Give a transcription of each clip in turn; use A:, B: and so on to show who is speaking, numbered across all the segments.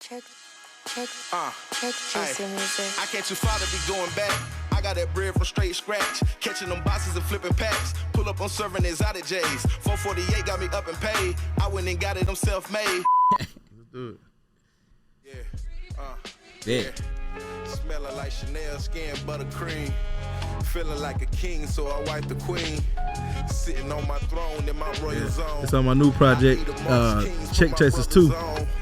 A: Check Jason music.
B: I can't too far to be going back. I got that bread from straight scratch. Catching them boxes and flipping packs. Pull up on serving exotic J's. 448 got me up and paid. I went and got it, I'm self-made.
C: Let's do it.
B: Yeah. Smelling like Chanel skin buttercream. Feeling like a king, so I wipe the queen. Sitting on my throne in my royal zone.
C: It's on my new project, Check Chasers 2.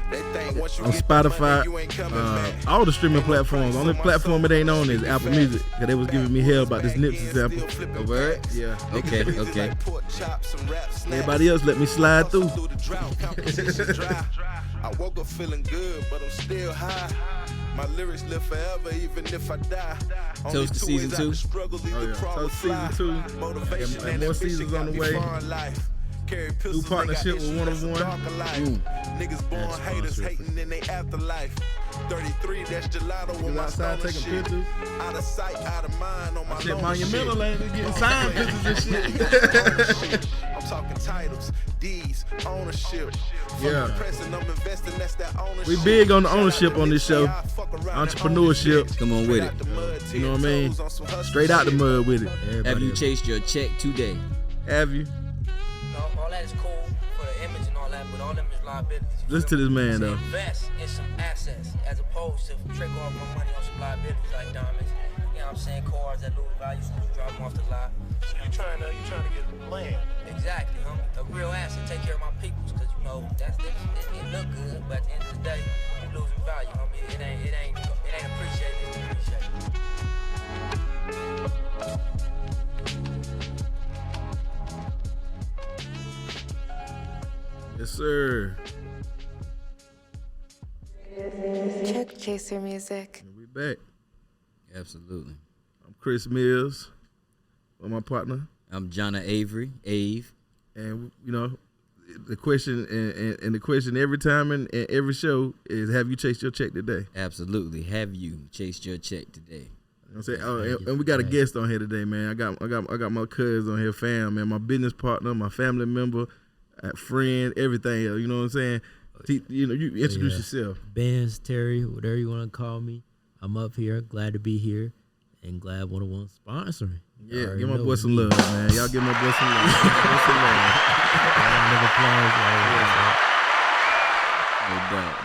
C: On Spotify, all the streaming platforms. Only platform it ain't on is Apple Music. Cause they was giving me hell about this Nipsey sample.
D: A word?
C: Yeah.
D: Okay.
C: Everybody else let me slide through.
B: I woke up feeling good, but I'm still high. My lyrics live forever, even if I die.
D: Toast to season 2.
C: Toast season 2. And more seasons on the way. New partnership with 101.
B: Niggas born haters hating in their afterlife. 33, that's gelato with my
C: outside taking
B: shit.
C: pictures.
B: Out of sight, out of mind on my
C: Shit,
B: loan
C: monumental
B: shit.
C: ain't getting signed pictures and shit.
B: I'm talking titles, deeds, ownership.
C: Yeah.
B: Pressing, I'm investing, that's that ownership.
C: We big on the ownership on this show. Entrepreneurship.
D: Come on with it.
C: You know what I mean? Straight out the mud with it.
D: Have you chased your check today?
C: Have you?
E: All that is cool for the image and all that, but all them is liabilities.
C: Listen to this man though.
E: Invest in some assets as opposed to trick off my money on some liabilities like diamonds. You know what I'm saying? Cars that lose value, so you drop them off the lot.
F: So you trying to get land.
E: Exactly, homie. A real asset, take care of my peoples, cause you know it look good, but at the end of the day, you losing value, homie. It ain't appreciated, it's depreciated.
C: Yes, sir.
A: Check Chaser music.
C: And we back.
D: Absolutely.
C: I'm Chris Mills. I'm my partner.
D: I'm Jonna Avery, Ave.
C: And you know, the question and the question every time and every show is, have you chased your check today?
D: Absolutely. Have you chased your check today?
C: You know what I'm saying? And we got a guest on here today, man. I got my cousins on here, fam, man, my business partner, my family member, friend, everything. You know what I'm saying? You introduce yourself.
G: Benz, Terry, whatever you want to call me. I'm up here, glad to be here, and glad 101 sponsoring.
C: Yeah, give my boy some love, man. Y'all give my boy some love.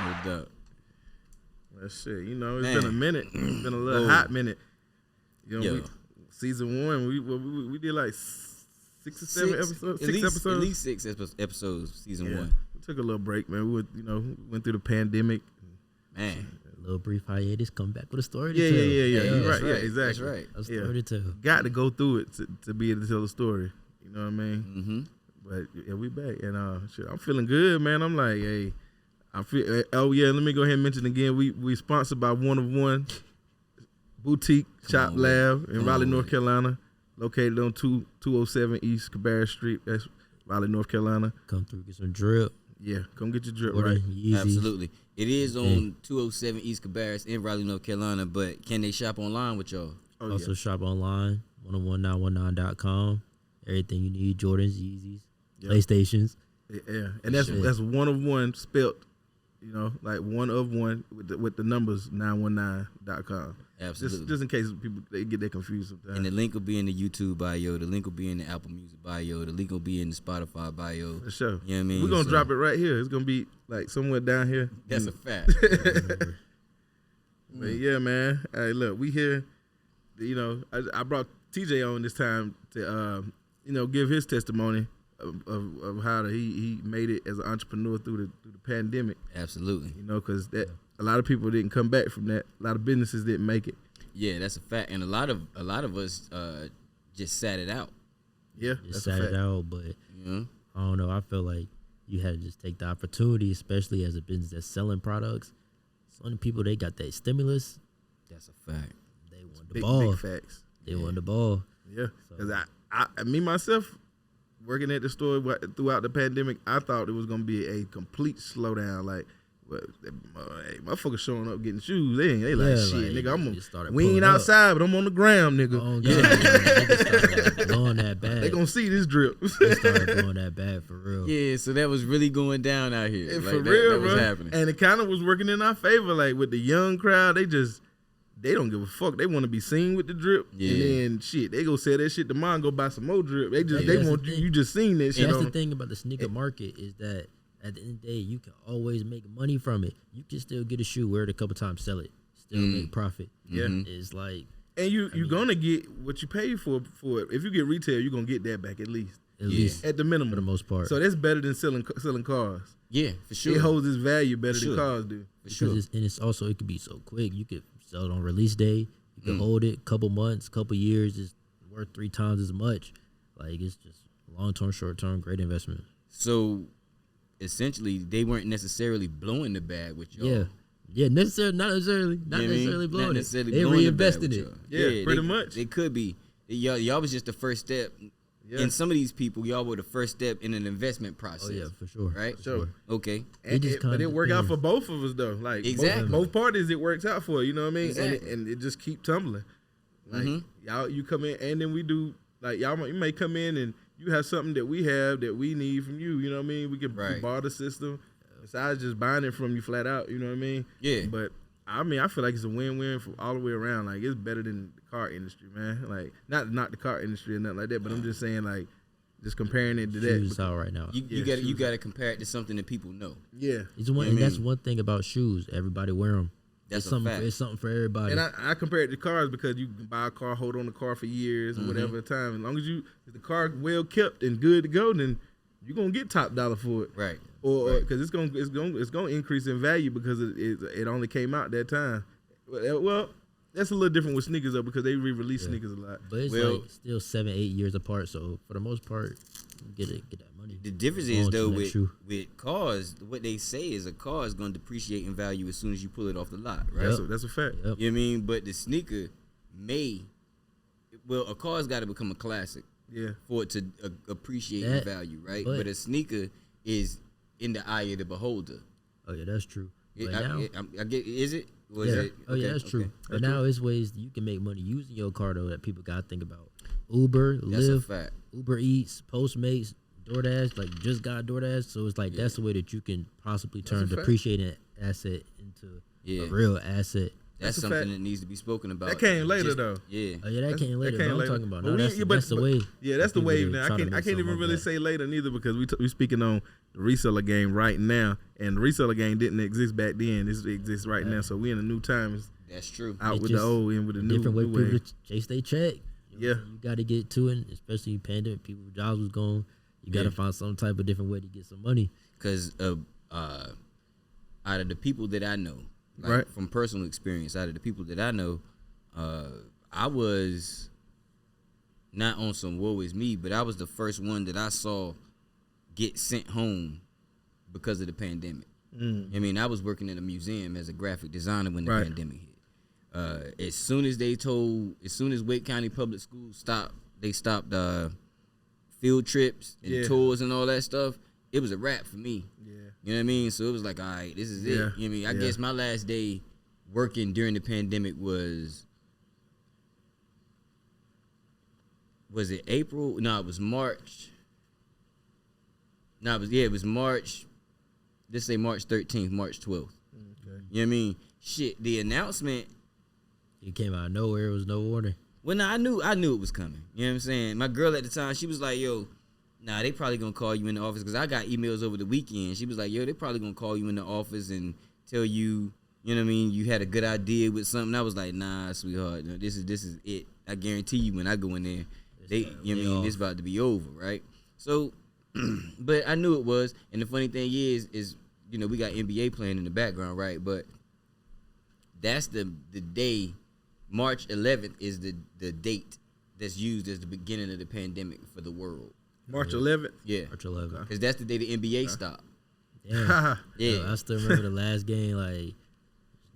D: No doubt.
C: That shit, you know, it's been a minute. It's been a little hot minute. You know, season 1, we did like 6 or 7 episodes. At
D: least 6 episodes, season 1.
C: We took a little break, man. We went through the pandemic.
D: Man.
G: A little brief hiatus, come back with a story to
C: tell.
G: Yeah,
C: you're right.
D: Right.
C: Yeah, exactly.
D: That's right.
G: A story to tell.
C: Got to go through it to be able to tell a story. You know what I mean?
D: Mm-hmm.
C: But yeah, we back. And shit, I'm feeling good, man. I'm like, hey, let me go ahead and mention again, we sponsored by 101 Boutique Chop Lab in Raleigh, North Carolina, located on 207 East Cabbarrus Street. That's Raleigh, North Carolina.
G: Come through, get some drip.
C: Yeah, come get your drip,
G: Order
C: right?
G: Yeezys.
D: Absolutely. It is on 207 East Cabbarrus in Raleigh, North Carolina, but can they shop online with y'all?
G: Also shop online, 101919.com. Everything you need, Jordans, Yeezys, PlayStations.
C: Yeah, and that's 101 spelt, you know, like one of one with the numbers 919.com.
D: Absolutely.
C: Just in case people they get that confused sometimes.
D: And the link will be in the YouTube bio. The link will be in the Apple Music bio. The link will be in the Spotify bio.
C: For sure.
D: You know what I mean?
C: We're going to drop it right here. It's going to be like somewhere down here.
D: That's a fact.
C: But yeah, man. Hey, look, we here. You know, I brought TJ on this time to, give his testimony of how he made it as an entrepreneur through the pandemic.
D: Absolutely.
C: You know, because a lot of people didn't come back from that. A lot of businesses didn't make it.
D: Yeah, that's a fact. And a lot of us just sat it out.
C: Yeah,
G: just sat it out, but I don't know. I feel like you had to just take the opportunity, especially as a business that's selling products. Some people, they got that stimulus.
D: That's a fact.
G: They want the ball.
C: Big facts.
G: They want the ball.
C: Yeah, because me myself, working at the store throughout the pandemic, I thought it was gonna be a complete slowdown. Like, hey, motherfuckers showing up getting shoes. They like shit, nigga. We ain't outside, but I'm on the ground, nigga.
G: Niggas started blowing that bag.
C: They gonna see this drip.
G: They started blowing that bad for real.
D: Yeah, so that was really going down out here.
C: And
D: Like,
C: for
D: that
C: real,
D: was
C: bro.
D: happening.
C: And it kind of was working in our favor. Like with the young crowd, they don't give a fuck. They want to be seen with the drip.
D: Yeah.
C: And then shit, they go sell that shit tomorrow and go buy some more drip. They
G: That's
C: want
G: the
C: you.
G: thing.
C: You just seen that shit.
G: That's
C: on
G: the thing about the sneaker market is that at the end of the day, you can always make money from it. You can still get a shoe, wear it a couple times, sell it, still make profit.
C: Yeah.
G: It's like
C: And you're gonna get what you pay for it. If you get retail, you're gonna get that back at least at the minimum
G: for the most part.
C: So that's better than selling cars.
D: Yeah, for sure.
C: It holds its value better
D: For sure.
C: than cars do.
D: For sure.
G: It's also it could be so quick. You could sell it on release day. You can hold it couple months, couple years. It's worth 3 times as much. Like it's just long term, short term, great investment.
D: So essentially, they weren't necessarily blowing the bag with y'all.
G: Yeah, not necessarily
D: You know what I mean?
G: blowing
D: Not necessarily
G: it. They
D: blowing the bag
G: reinvested
D: with
G: it.
D: y'all.
C: Yeah, pretty
D: they,
C: much.
D: They could be. Y'all was just the first step.
C: Yeah.
D: And some of these people, y'all were the first step in an investment process.
G: Oh yeah, for sure.
D: Right?
C: Sure.
D: Okay.
C: And
G: just
C: but
G: kinda
C: it worked out
G: depends.
C: for both of us though. Like
D: Exactly.
C: both parties, it works out for. You know what I mean?
D: Exactly.
C: And it just keep tumbling. Like y'all, you come in, and then we do like you may come in and you have something that we have that we need from you. You know what I mean? We can
D: Right.
C: barter system besides just buying it from you flat out. You know what I mean?
D: Yeah.
C: But I mean, I feel like it's a win-win for all the way around. Like it's better than the car industry, man. Like not the car industry or nothing like that, but I'm just saying like just comparing it to
G: Shoes
C: that.
G: out right now.
D: You got to compare it to something that people know.
C: Yeah.
G: It's one, and that's one thing about shoes. Everybody wear them.
D: That's
G: it's
D: a
G: something.
D: fact.
G: It's something for everybody.
C: And I compare it to cars because you can buy a car, hold on the car for years or whatever time. As long as if the car well kept and good to go, then you're gonna get top dollar for it.
D: Right.
C: Or because it's gonna increase in value because it only came out that time. Well, that's a little different with sneakers though because they re-release sneakers a lot.
G: but it's
D: Well-
G: like still 7-8 years apart. So for the most part, you get that money.
D: The difference
G: Going
D: is
G: to
D: though
G: the next shoe.
D: with cars, what they say is a car is going to depreciate in value as soon as you pull it off the lot, right?
C: That's a fact.
G: Yep.
D: You know what I mean? But the sneaker a car's got to become a classic
C: Yeah.
D: for it to appreciate in
G: That-
D: value, right?
G: but-
D: But a sneaker is in the eye of the beholder.
G: Oh yeah, that's true. But
D: I
G: now,
D: get. Is it? Or is
G: yeah.
D: it?
G: Oh yeah,
D: Okay,
G: that's true.
D: okay.
G: But now it's ways you can make money using your car though that people gotta think about. Uber,
D: That's a
G: Lyft,
D: fact.
G: Uber Eats, Postmates, DoorDash, like just got DoorDash. So it's like that's the way that you can possibly turn
C: a fact.
G: depreciating asset into
D: Yeah.
G: a real asset.
D: That's
C: That's a
D: something
C: fact.
D: that needs to be spoken about.
C: That came later
D: Just-
C: though.
D: Yeah.
G: Oh yeah, that came later.
C: That
G: But I'm
C: later.
G: talking about
C: But
G: now.
C: we-
G: That's,
C: yeah, but-
G: that's the
C: but-
G: way.
C: Yeah, that's the
G: people
C: wave
G: to
C: now.
G: try
C: I
G: to
C: can't
G: make
C: even
G: something
C: really
G: like that.
C: say later neither because we speaking on the reseller game right now, and the reseller game didn't exist back then. This exists right now, so we in a new time.
D: That's true.
C: Out
G: It's
C: with the
G: just
C: old and with the new,
G: different way
C: new
G: people
C: wave.
G: to chase their check.
C: Yeah.
G: You got to get to it, especially pandemic. People jobs was gone. You got to
D: Yeah.
G: find some type of different way to get some money.
D: Because out of the people that I know, like
C: Right.
D: from personal experience, out of the people that I know, I was not on some woe is me, but I was the first one that I saw get sent home because of the pandemic. I mean, I was working in a museum as a graphic designer when the
C: Right.
D: pandemic hit. As soon as Wake County Public Schools stopped field trips and
C: Yeah.
D: tours and all that stuff, it was a wrap for me.
C: Yeah.
D: You know what I mean? So it was like, all right, this is it.
C: Yeah.
D: You know what I mean? I guess my last day working during the pandemic was it April? No, it was March. No, it was March. Let's say March 13th, March 12th.
C: Okay.
D: You know what I mean? Shit, the announcement.
G: It came out of nowhere. It was no warning.
D: Well, no, I knew it was coming. You know what I'm saying? My girl at the time, she was like, yo, nah, they probably gonna call you in the office, because I got emails over the weekend. She was like, yo, they probably gonna call you in the office and tell you, you know what I mean, you had a good idea with something. I was like, nah, sweetheart, no, this is it. I guarantee you when I go in there, you know what I mean, it's about to be over, right? So, but I knew it was, and the funny thing is, you know, we got NBA playing in the background, right? But that's the day, March 11th is the date that's used as the beginning of the pandemic for the world.
C: March 11th.
D: Yeah,
G: March 11th.
D: because that's the day the NBA stopped.
G: Damn.
D: Yeah.
G: Yo, I still remember the last game. Like,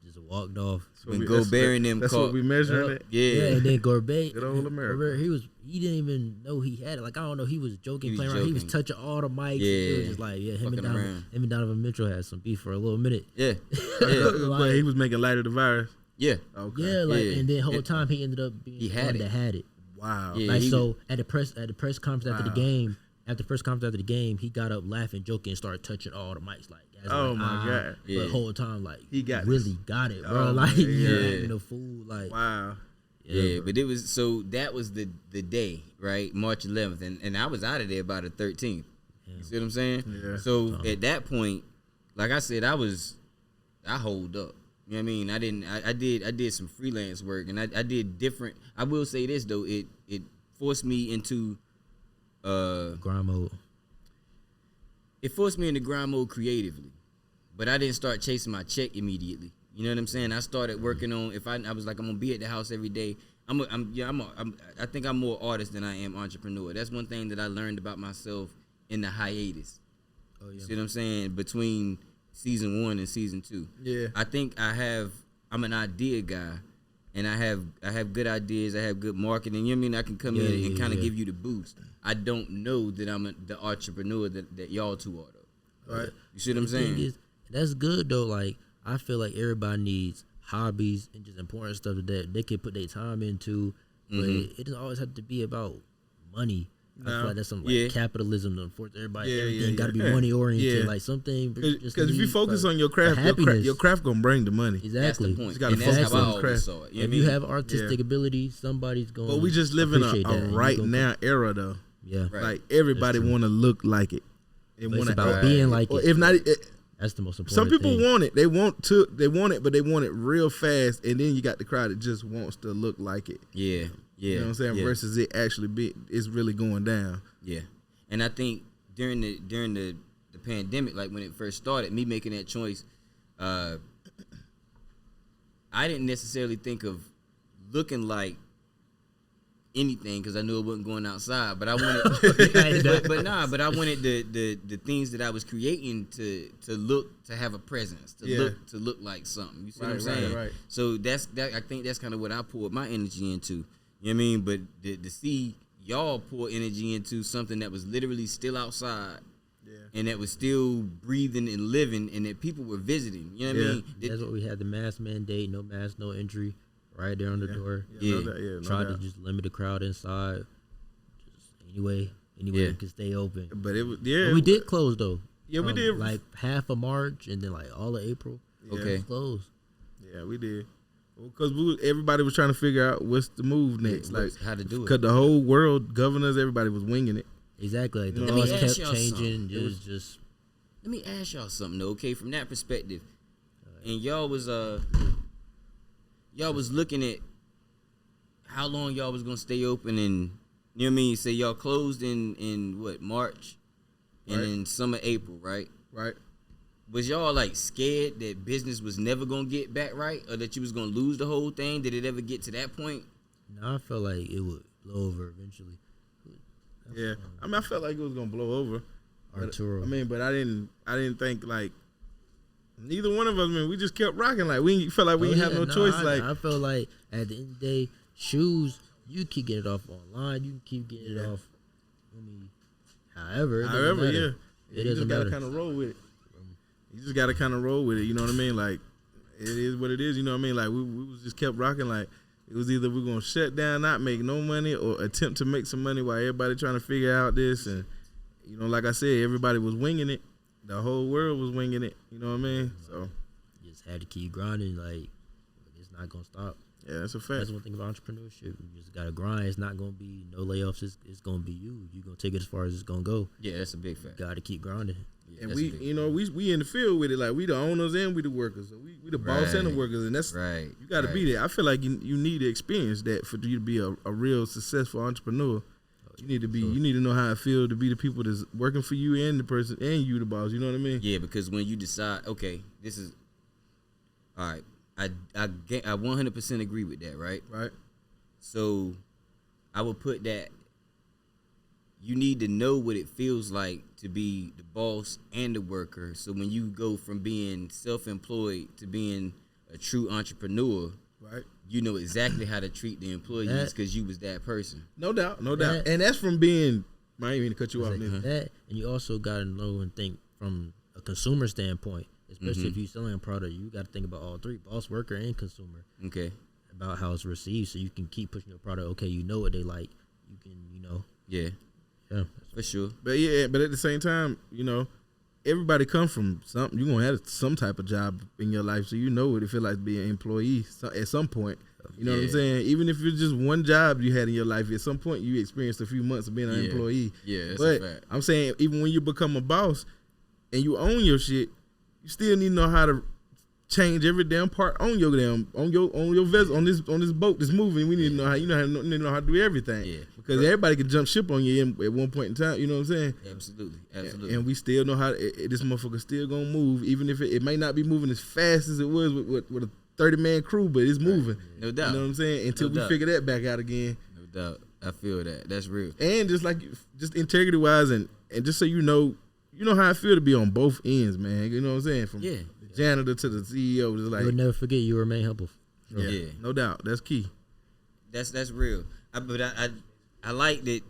G: just walked off.
D: When Gobert and them
C: That's
D: caught,
C: what we measuring
G: Yep.
C: it.
D: yeah,
G: And then Gorbet,
C: Good old America.
G: Gobert, he didn't even know he had it. Like, I don't know, he was joking,
D: He was
G: playing around. He was
D: joking.
G: touching all the mics.
D: Yeah.
G: It was just like, yeah, him
D: Fucking around.
G: and Donovan Mitchell had some beef for a little minute.
D: yeah, yeah,
C: But he was making light of the virus.
D: yeah.
C: Okay.
G: Yeah, like,
D: Yeah.
G: and then whole
D: It-
G: time he ended up being
D: He
G: the
D: had
G: one
D: it.
G: that had it.
C: Wow. Wow.
D: Yeah,
G: Like
D: he
G: so at the press conference after the
C: Wow.
G: game, he got up laughing, joking, and started touching all the mics like, as
C: Oh,
G: like,
C: my God.
G: But
D: Yeah.
G: the whole time like
C: He got
G: really
C: this.
G: got it, bro.
C: Oh,
G: like
C: man,
G: you
C: yeah.
G: acting a fool, like
C: Wow.
D: Yeah,
G: bro.
D: but it was so that was the day, right? March 11th, and I was out of there by the 13th. You see what I'm saying?
C: Yeah.
D: So at that point, like I said, I hold up. You know what I mean? I did some freelance work, and I did different. I will say this though, it forced me into
G: grind mode.
D: it forced me into grind mode creatively, but I didn't start chasing my check immediately. You know what I'm saying? I started working on I was like, I'm gonna be at the house every day. I think I'm more artist than I am entrepreneur. That's one thing that I learned about myself in the hiatus.
G: Oh yeah.
D: See what I'm saying? Between season 1 and season 2.
C: Yeah.
D: I think I'm an idea guy, and I have good ideas. I have good marketing. You know what I mean? I can come in and kind of give you the boost. I don't know that I'm the entrepreneur that y'all two are though.
C: Right.
D: You see what I'm
G: The thing
D: saying?
G: is, that's good though. Like I feel like everybody needs hobbies and just important stuff that they can put their time into, but it doesn't always have to be about money. I feel like that's some like capitalism to force everybody. Everything got to be money oriented.
C: Yeah.
G: Like something.
C: Because if you focus on your craft, your craft gonna bring the money.
G: exactly.
D: That's the point.
C: You gotta
D: And that's
C: focus
D: how I
C: on the
D: always
C: craft.
D: saw it. You know
G: If
D: what I
G: you
D: mean?
G: have artistic ability, somebody's going.
C: But we just live in
G: appreciate that,
C: a
G: and you
C: right
G: gonna-
C: now era though.
G: Yeah,
D: Right.
C: Like everybody
G: That's true.
C: want to look like it. They
G: But it's
C: want
G: about being like
C: or
G: it.
C: if not,
G: That's the most important.
C: some people
G: thing.
C: want it. They want it, but they want it real fast. And then you got the crowd that just wants to look like it.
D: Yeah.
C: You know what I'm saying?
D: Yeah.
C: Versus it actually it's really going down.
D: Yeah, and I think during the pandemic, like when it first started, me making that choice, I didn't necessarily think of looking like anything because I knew I wasn't going outside. But I wanted, but I wanted the things that I was creating to have a presence, to look like something. You see what I'm saying?
C: Right.
D: So I think that's kind of what I poured my energy into. You know what I mean? But to see y'all pour energy into something that was literally still outside, and that was still breathing and living, and that people were visiting. You know what I mean?
G: That's what we had, the mask mandate, no mask, no entry, right there on the door.
C: Yeah. No
G: Tried
C: doubt.
G: to just limit the crowd inside. Just anyway,
D: Yeah.
G: we could stay open.
C: But it was
G: But we did close though.
C: Yeah, we did.
G: Like half of March and then like all of April.
D: Okay.
G: It was closed.
C: Yeah, we did. Because everybody was trying to figure out what's the move next, like
D: how to do it.
C: Because the whole world, governors, everybody was winging it.
G: Exactly. Like, the
D: Let me
G: laws
D: ask
G: kept
D: y'all
G: changing.
D: something.
G: It was just
D: Let me ask y'all something though, okay? From that perspective, and y'all was looking at how long y'all was gonna stay open, and you know what I mean. Say y'all closed in what, March, and
C: Right.
D: in summer, April, right?
C: Right.
D: Was y'all like scared that business was never gonna get back right, or that you was gonna lose the whole thing? Did it ever get to that point?
G: no, I felt like it would blow over eventually.
C: Yeah. I mean, I felt like it was gonna blow over. But,
G: Arturo.
C: but I didn't think like neither one of us. Man, we just kept rocking. Like we felt like we didn't have no choice.
G: I felt like at the end of the day, shoes, you keep getting it off online. You can keep getting it off. I mean, however, it
C: you
G: doesn't
C: just gotta
G: matter.
C: kind of roll with it. You just gotta kind of roll with it. You know what I mean? Like it is what it is. You know what I mean? Like we was just kept rocking. Like it was either we're gonna shut down, not make no money, or attempt to make some money while everybody trying to figure out this. And you know, like I said, everybody was winging it. The whole world was winging it. You know what I mean? So
G: You just had to keep grinding. Like it's not gonna stop.
C: yeah, that's a fact.
G: That's one thing about entrepreneurship. You just gotta grind. It's not gonna be no layoffs. It's gonna be you. You're gonna take it as far as it's gonna go.
D: Yeah, that's a big fact.
G: Gotta keep grinding.
D: Yeah,
C: And
D: that's a
C: we,
D: big
C: you know, we in the field with it. Like we the owners and we the workers. So we the boss and the
D: Right.
C: workers, and that's
D: Right.
C: you got to be there. I feel like you need to experience that for you to be a real successful entrepreneur. You need to be. You need to know how it feels to be the people that's working for you and the person and you the boss. You know what I mean?
D: Yeah, because when you decide, okay, this is all right. I 100% agree with that, right?
C: Right.
D: So I would put that you need to know what it feels like to be the boss and the worker. So when you go from being self-employed to being a true entrepreneur,
C: Right.
D: you know exactly how to treat the employees because you was that person.
C: No doubt. No
G: That-
C: doubt. And that's from being. I ain't mean to cut you off. Nigga.
G: That, and you also gotta know and think from a consumer standpoint, especially if you're selling a product. You gotta think about all three: boss, worker, and consumer.
D: Okay.
G: about how it's received, so you can keep pushing your product. Okay, you know what they like. You can,
D: Yeah, for sure.
C: But but at the same time, everybody comes from something. You're gonna have some type of job in your life, so you know what it feels like to be an employee at some point. You know what I'm saying? Even if it's just one job you had in your life, at some point you experienced a few months of being an employee.
D: Yeah, that's
C: but
D: a fact.
C: I'm saying even when you become a boss and you own your shit, you still need to know how to change every damn part on your vessel, on this boat that's moving. We need to know how you need to know how to do everything. Yeah. Because everybody can jump ship on you at one point in time. You know what I'm saying?
D: Absolutely.
C: And we still know how this motherfucker still gonna move, even if it may not be moving as fast as it was with a 30-man crew, but it's moving.
D: No doubt.
C: You know what I'm saying? Until we figure that back out again.
D: No doubt. I feel that. That's real.
C: And just integrity wise, and just so you know how I feel to be on both ends, man. You know what I'm saying? From the janitor to the CEO, just like
G: you'll never forget you remain humble.
C: Yeah, no doubt. That's key.
D: That's real. But I like that.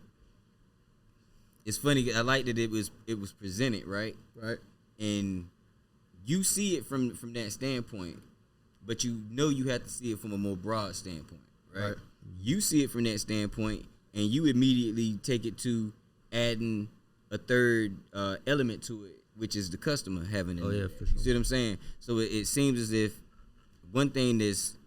D: It's funny. I like that it was presented right, and you see it from that standpoint, but you have to see it from a more broad standpoint, right? You see it from that standpoint, and you immediately take it to adding a third element to it, which is the customer having it.
G: Oh yeah, for sure.
D: You see what I'm saying? So it seems as if one thing that's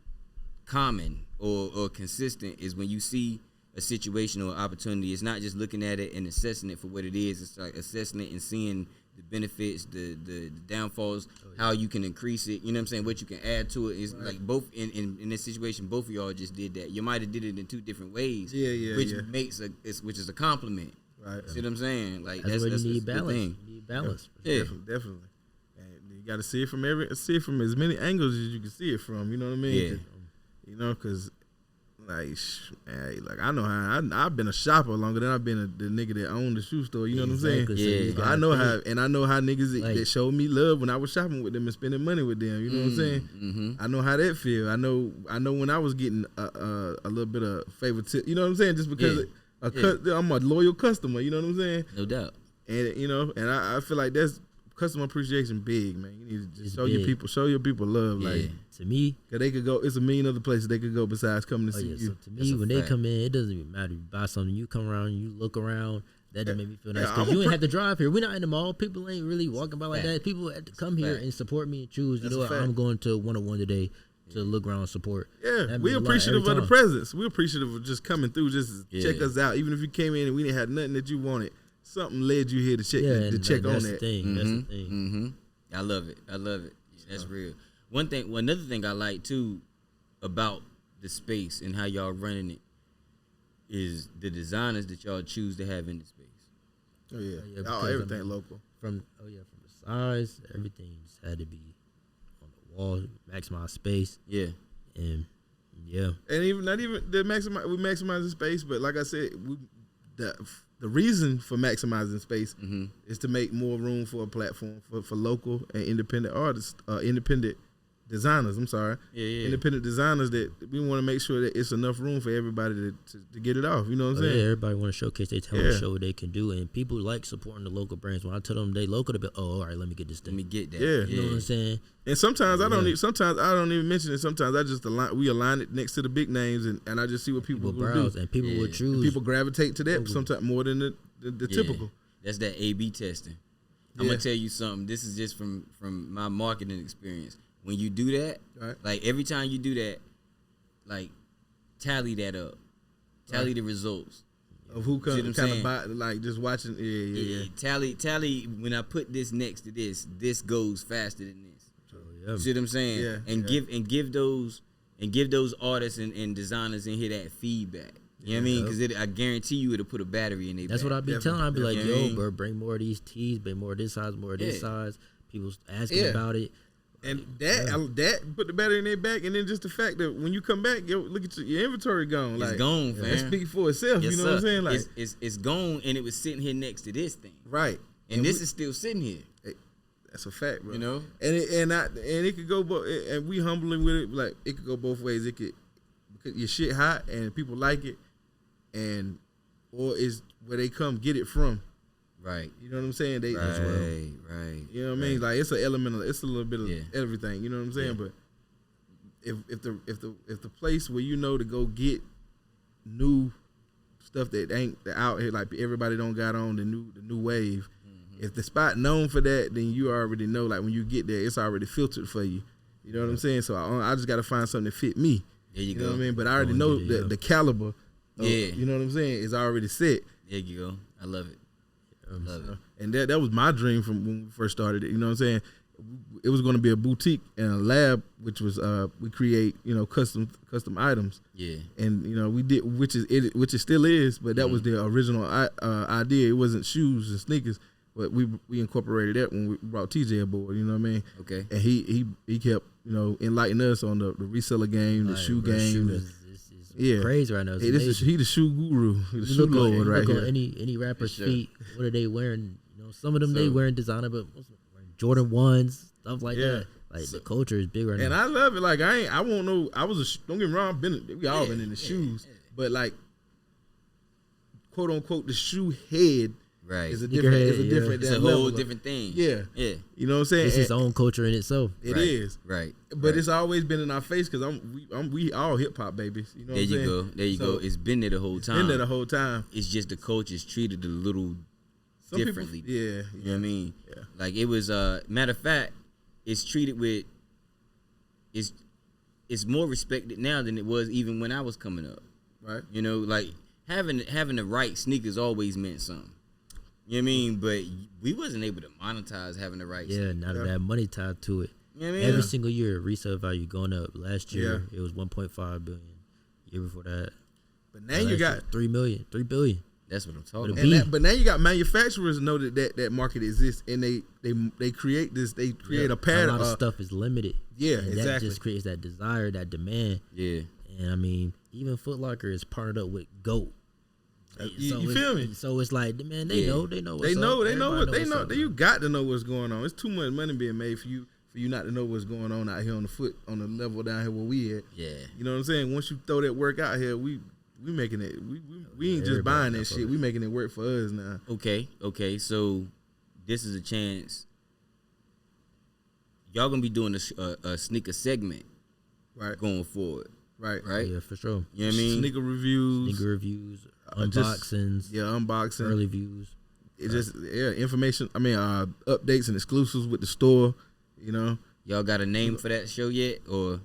D: common or consistent is when you see a situation or opportunity, it's not just looking at it and assessing it for what it is. It's like assessing it and seeing the benefits, the downfalls, how you can increase it. You know what I'm saying? What you can add to it is like both in this situation. Both of y'all just did that. You might have did it in two different ways. Which makes which is a compliment.
C: Right.
D: See what I'm saying? Like
G: that's what you need
D: the
G: balance.
D: thing.
G: You need balance.
D: Yeah.
C: Definitely. And you got to see it from as many angles as you can see it from. You know what I mean? Yeah. Because I know how I've been a shopper longer than I've been the nigga that owned the shoe store. You know what I'm saying?
D: Yeah.
C: So I know how niggas that showed me love when I was shopping with them and spending money with them. You know what I'm saying?
D: Mm-hmm.
C: I know how that feel. I know when I was getting a little bit of favoritism. You know what I'm saying? Just because I'm a loyal customer. You know what I'm saying?
D: No doubt.
C: And I feel like that's customer appreciation big, man. You need to just show your people love. Like
G: to me,
C: cause they could go. It's a million other places they could go besides coming to see you.
G: So to me, when they come in, it doesn't even matter. You buy something, you come around, you look around. That doesn't make me feel nice because you ain't have to drive here. We're not in the mall. People ain't really walking by like that. People have to come here and support me and choose. You know what? I'm going to 101 today to look around and support.
C: Yeah, we appreciative of the presence. We're appreciative of just coming through, just to check us out. Even if you came in and we didn't have nothing that you wanted, something led you here to check on
G: that's
C: that.
G: The thing. That's the thing.
D: Mm-hmm. I love it. That's real. Another thing I like too about the space and how y'all running it is the designers that y'all choose to have in the space.
C: Oh yeah, everything local.
G: From the size, everything just had to be on the wall, maximize space.
D: Yeah,
G: and
C: even not even we maximize the space, but like I said, the reason for maximizing space is to make more room for a platform for local and independent artists, independent designers. I'm sorry, independent designers. That we want to make sure that it's enough room for everybody to get it off. You know what I'm saying?
G: Yeah, everybody want to showcase their talent, show what they can do, and people like supporting the local brands. When I tell them they local, they be, all right, let me get this thing.
D: Let me get that.
C: Yeah,
G: you know what I'm saying.
C: And sometimes I don't even mention it. Sometimes I just align it next to the big names, and I just see what people
G: browse
C: do.
G: And people will choose.
C: And people gravitate to that sometimes more than the typical.
D: That's that A/B testing. I'm gonna tell you something. This is just from my marketing experience. When you do that, like every time you do that, like tally that up, tally the results
C: of who kind of buy, like just watching. Yeah.
D: Tally. When I put this next to this goes faster than this.
G: You
D: see what I'm saying?
C: Yeah.
D: And give those artists and designers in here that feedback. You know what I mean? Because I guarantee you it'll put a battery in their
G: That's
D: back.
G: what I be telling. I be like,
D: yo,
G: bro, bring more of these tees, bring more of this size, more of this size. People asking about it.
C: And that put the battery in their back, and then just the fact that when you come back, look at your inventory gone.
D: It's
C: like,
D: gone, fam.
C: That speaks for itself.
D: Yes,
C: you know what I'm saying? Like
D: it's gone, and it was sitting here next to this thing,
C: right?
D: And this is still sitting here.
C: That's a fact, bro.
D: You know,
C: and it could go both. And we humbling with it, like it could go both ways. It could because your shit hot and people like it, or is where they come get it from.
D: Right.
C: You know what I'm saying? They
D: right.
C: You know what I mean? Like it's an element of, it's a little bit of everything. You know what I'm saying? But if the place where you know to go get new stuff that ain't out here, like everybody don't got on the new wave. If the spot known for that, then you already know. Like when you get there, it's already filtered for you. You know what I'm saying? So I just got to find something that fit me.
D: There you
C: You
D: go.
C: know what I mean? But I already know the caliber. Of,
D: Yeah.
C: You know what I'm saying? Is already set.
D: There you go. I love it. Love it.
C: And that was my dream from when we first started it. You know what I'm saying? It was going to be a boutique and a lab, which was we create custom items.
D: Yeah.
C: And we did, which it still is, but that was the original idea. It wasn't shoes and sneakers, but we incorporated that when we brought TJ aboard. You know what I mean?
D: Okay.
C: And he kept enlightening us on the reseller game, the shoe game. Yeah,
G: crazy right now.
C: Hey, he the shoe guru, the shoe lord right here.
G: Any rapper's feet, what are they wearing? Some of them they wearing designer, but most of them wearing Jordan 1s, stuff like that. Like the culture is big right now.
C: And I love it. Like I won't know. Don't get me wrong. We all been in the shoes, but like quote unquote the shoe head.
D: Right.
C: It's a different
D: It's a whole different thing.
C: Yeah.
D: Yeah.
C: You know what I'm saying?
G: It's its own culture in itself.
C: It is.
D: Right.
C: But it's always been in our face because we all hip hop babies. You know what I'm saying?
D: There you go. It's been there the whole time.
C: Been there the whole time.
D: It's just the culture's treated a little differently.
C: People, yeah.
D: You know what I mean?
C: Yeah.
D: Like it was matter of fact, it's treated with it's more respected now than it was even when I was coming up.
C: Right.
D: Like having the right sneakers always meant something. You know what I mean? But we wasn't able to monetize having the right sneakers.
G: Now that had money tied to it.
D: You know what I mean?
G: Every single year, resale value going up. Last year, it was 1.5 billion. Year before that,
C: but now you got
G: 3 billion.
D: That's what I'm talking
G: But
D: about.
C: But now you got manufacturers know that market exists, and they create this. They create a pattern.
G: A lot of stuff is limited.
C: Yeah,
G: and
C: exactly.
G: That just creates that desire, that demand.
D: Yeah.
G: And I mean, even Foot Locker is partnered up with GOAT.
C: You feel me?
G: So it's like, man, they know what's
C: They know
G: up.
C: what they know. You got to know what's going on. It's too much money being made for you not to know what's going on out here on the level down here where we at.
D: Yeah.
C: You know what I'm saying? Once you throw that work out here, we making it. We ain't just buying that shit. We making it work for us now.
D: Okay. So this is a chance. Y'all gonna be doing a sneaker segment,
C: Right.
D: going forward,
C: Right.
G: Yeah, for sure.
D: You know what I mean?
C: Sneaker reviews.
G: Unboxings.
C: Unboxing.
G: Early views.
C: It just information. I mean, updates and exclusives with the store.
D: Y'all got a name for that show yet, or?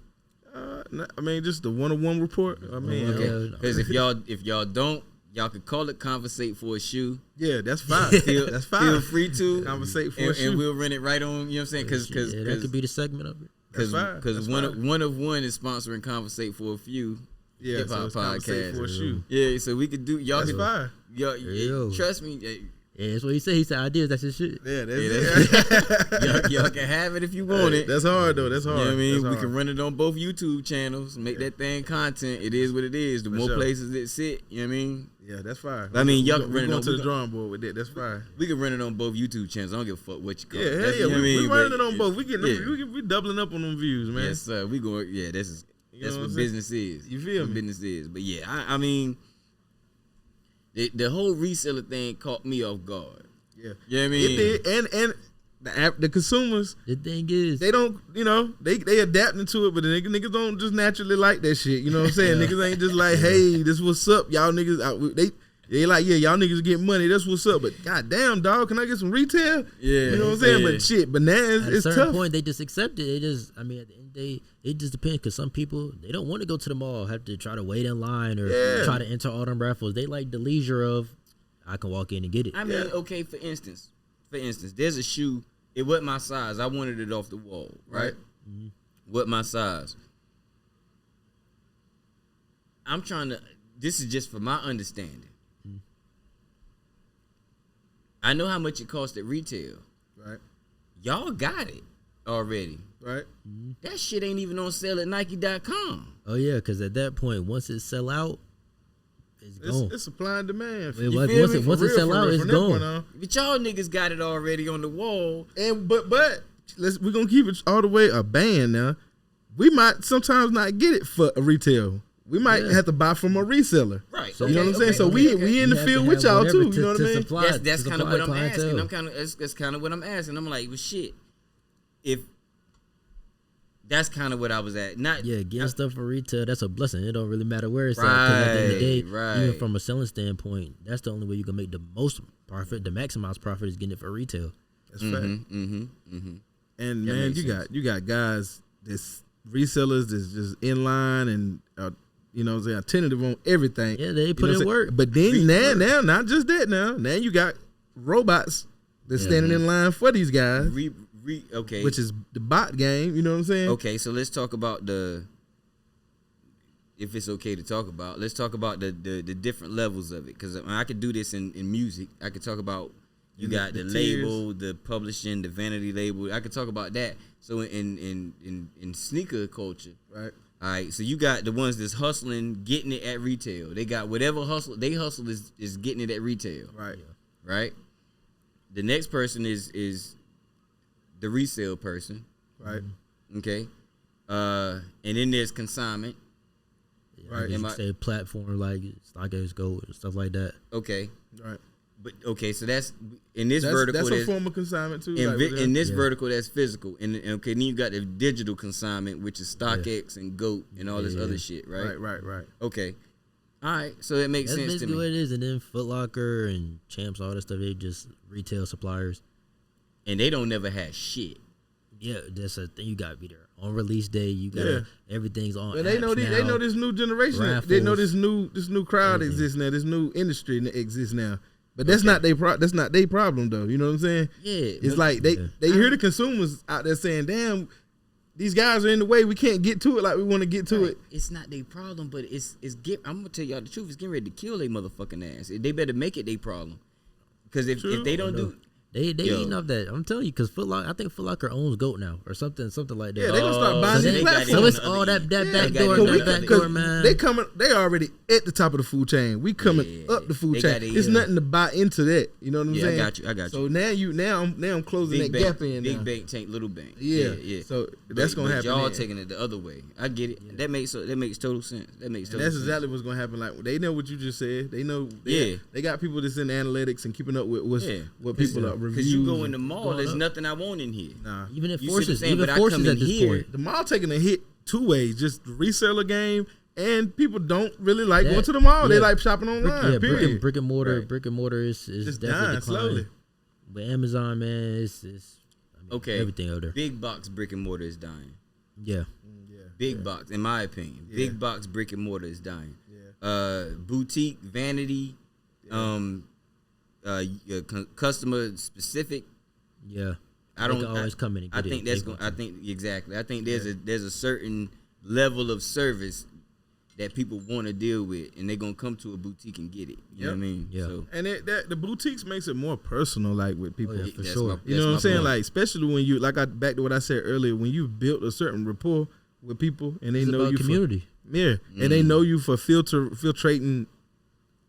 C: I mean, just the 101 report. I mean,
D: Okay. Because if y'all don't, y'all could call it Conversate for a Shoe.
C: Yeah, that's fine. That's fine.
D: Feel free to
C: Conversate for a shoe.
D: and we'll run it right on. You know what I'm saying? Because
G: that could be the segment of it.
D: Because one of one is sponsoring Conversate for a Few.
C: Yeah,
D: hip
C: so
D: hop
C: it's Conversate
D: podcast.
C: for a shoe.
D: Yeah, so we could do y'all.
C: That's
D: could,
C: fine.
D: Y'all, trust me.
G: Yeah, that's what he said. He said ideas. That's his shit.
C: Yeah, that's
D: y'all can have it if you want it.
C: That's hard though. That's hard.
D: You know what I mean?
C: That's
D: We
C: hard.
D: can run it on both YouTube channels, make that thing content. It is what it is. The more
C: sure.
D: places it sit, you know what I mean?
C: Yeah, that's fine.
D: I mean, y'all
C: we
D: can run it
C: going
D: on
C: to the drawing board with that. That's fine.
D: We can run it on both YouTube channels. I don't give a fuck what you call it.
C: Yeah,
D: That's-
C: yeah.
D: you know what I
C: We
D: mean?
C: running
D: But
C: it on both. We getting
D: yeah.
C: we doubling up on them views, man.
D: Yes, sir. We going. Yeah, that's
C: know
D: what
C: what I'm
D: business is.
C: You feel
D: what
C: me?
D: Business is. But yeah, I mean, the whole reseller thing caught me off guard.
C: Yeah,
D: You know what I mean?
C: it did. And the consumers,
G: The thing is,
C: they don't, they adapting to it, but the niggas don't just naturally like that shit. You know what I'm saying? Niggas ain't just like, hey, this what's up, y'all niggas. They like, yeah, y'all niggas get money. That's what's up. But goddamn, dog, can I get some retail?
D: Yeah,
C: you know what I'm saying.
D: yeah.
C: But shit, but now
G: at a
C: it's
G: certain
C: tough.
G: point, they just accept it. At the end of the day, it just depends because some people, they don't want to go to the mall, have to try to wait in line or try to enter all them raffles. They like the leisure of, I can walk in and get it.
D: I mean, okay, for instance, there's a shoe. It wasn't my size. I wanted it off the wall, right?
C: Mm-hmm.
D: What my size? I'm trying to. This is just for my understanding. I know how much it costs at retail.
C: Right,
D: Y'all got it already.
C: right.
D: That shit ain't even on sale at Nike.com.
G: Oh, yeah, because at that point, once it sell out, it's gone.
C: It's supply and demand.
G: Once
D: feel me?
G: it sell out, it's
C: from that point
G: gone.
C: on.
D: But y'all niggas got it already on the wall.
C: And but we're gonna keep it all the way a band now. We might sometimes not get it for a retail. We might have to buy from a reseller.
D: Right.
C: You know what I'm saying? So we in the field with y'all too. You know what I mean?
D: That's kind of what I'm asking. That's kind of what I'm asking. I'm like, well, shit. If That's kind of what I was at. Not
G: getting stuff for retail, that's a blessing. It don't really matter where it's at. 'Cause at the end of the day, even from a selling standpoint, that's the only way you can make the most profit, the maximized profit is getting it for retail.
C: That's fact. And man, you got guys that's resellers that's just in line and you know what I'm saying, attentive on everything.
G: Yeah, they put in work.
C: But then now, not just that now you got robots that's standing in line for these guys.
D: Okay.
C: Which is the bot game, you know what I'm saying?
D: Okay, so let's talk about if it's okay to talk about, let's talk about the different levels of it. Because I could do this in music. I could talk about you got the label, the publishing, the vanity label. I could talk about that. So in sneaker culture,
C: right?
D: All right, so you got the ones that's hustling, getting it at retail. They got whatever hustle is getting it at retail.
C: Right.
D: Right. The next person is the resale person.
C: Right.
D: Okay. And then there's consignment.
G: Right. You say platform like StockX Go and stuff like that.
D: Okay.
C: Right.
D: But okay, so that's in this vertical.
C: That's a form of consignment too.
D: In this vertical, that's physical. And okay, then you got the digital consignment, which is StockX and GOAT and all this other shit, right?
C: Right.
D: Okay. All right, so that makes sense to me.
G: That's basically what it is. And then Foot Locker and Champs, all that stuff, they just retail suppliers.
D: And they don't never have shit.
G: Yeah, that's a thing. You got to be there on release day. You got everything's on.
C: But they know this new generation.
G: Raffles.
C: They know this new crowd exists now. This new industry exists now. But that's not their problem though. You know what I'm saying?
D: Yeah.
C: It's like they hear the consumers out there saying, "Damn, these guys are in the way. We can't get to it like we want to get to it."
D: It's not their problem, but I'm gonna tell y'all the truth. It's getting ready to kill their motherfucking ass. They better make it their problem. Because if they don't do.
G: They eating up that. I'm telling you, because I think Foot Locker owns GOAT now or something like that.
C: Yeah, they gonna start buying these platforms.
G: So it's all that back door, man.
C: They already at the top of the food chain. We coming up the food chain. It's nothing to buy into that. You know what I'm saying?
D: I got you.
C: So now I'm closing
D: big
C: that
D: bank,
C: gap in.
D: Big
C: now.
D: bank tank, little bank.
C: Yeah. So that's gonna happen.
D: Y'all taking it the other way. I get it. Yeah. That makes total sense. That's
C: exactly what's gonna happen. Like they know what you just said. They know. They got people that's in analytics and keeping up with what people are reviewing.
D: Because you go in the mall, there's nothing I want in here.
C: Nah.
G: Even if
D: you
G: forces at
D: this
G: this point.
C: The mall taking a hit two ways. Just the reseller game, and people don't really like going to the mall. They like shopping online.
G: Brick and mortar is
C: just
G: definitely
C: dying slowly.
G: But Amazon, man, it's
D: okay.
G: Everything out there.
D: Big box brick and mortar is dying.
G: Yeah.
D: Big box, in my opinion. Big box brick and mortar is dying. Boutique, vanity, customer specific.
G: Yeah,
D: I don't
G: always come in. And get
D: I think
G: it.
D: that's going. I think exactly. I think there's a certain level of service that people want to deal with, and they're gonna come to a boutique and get it. You know what I mean?
G: Yeah.
D: So,
C: and the boutiques makes it more personal, like with people.
G: Oh, yeah, for sure.
C: You know what I'm saying? Like especially when you back to what I said earlier, when you built a certain rapport with people, and they know you
G: community.
C: And they know you for filtrating.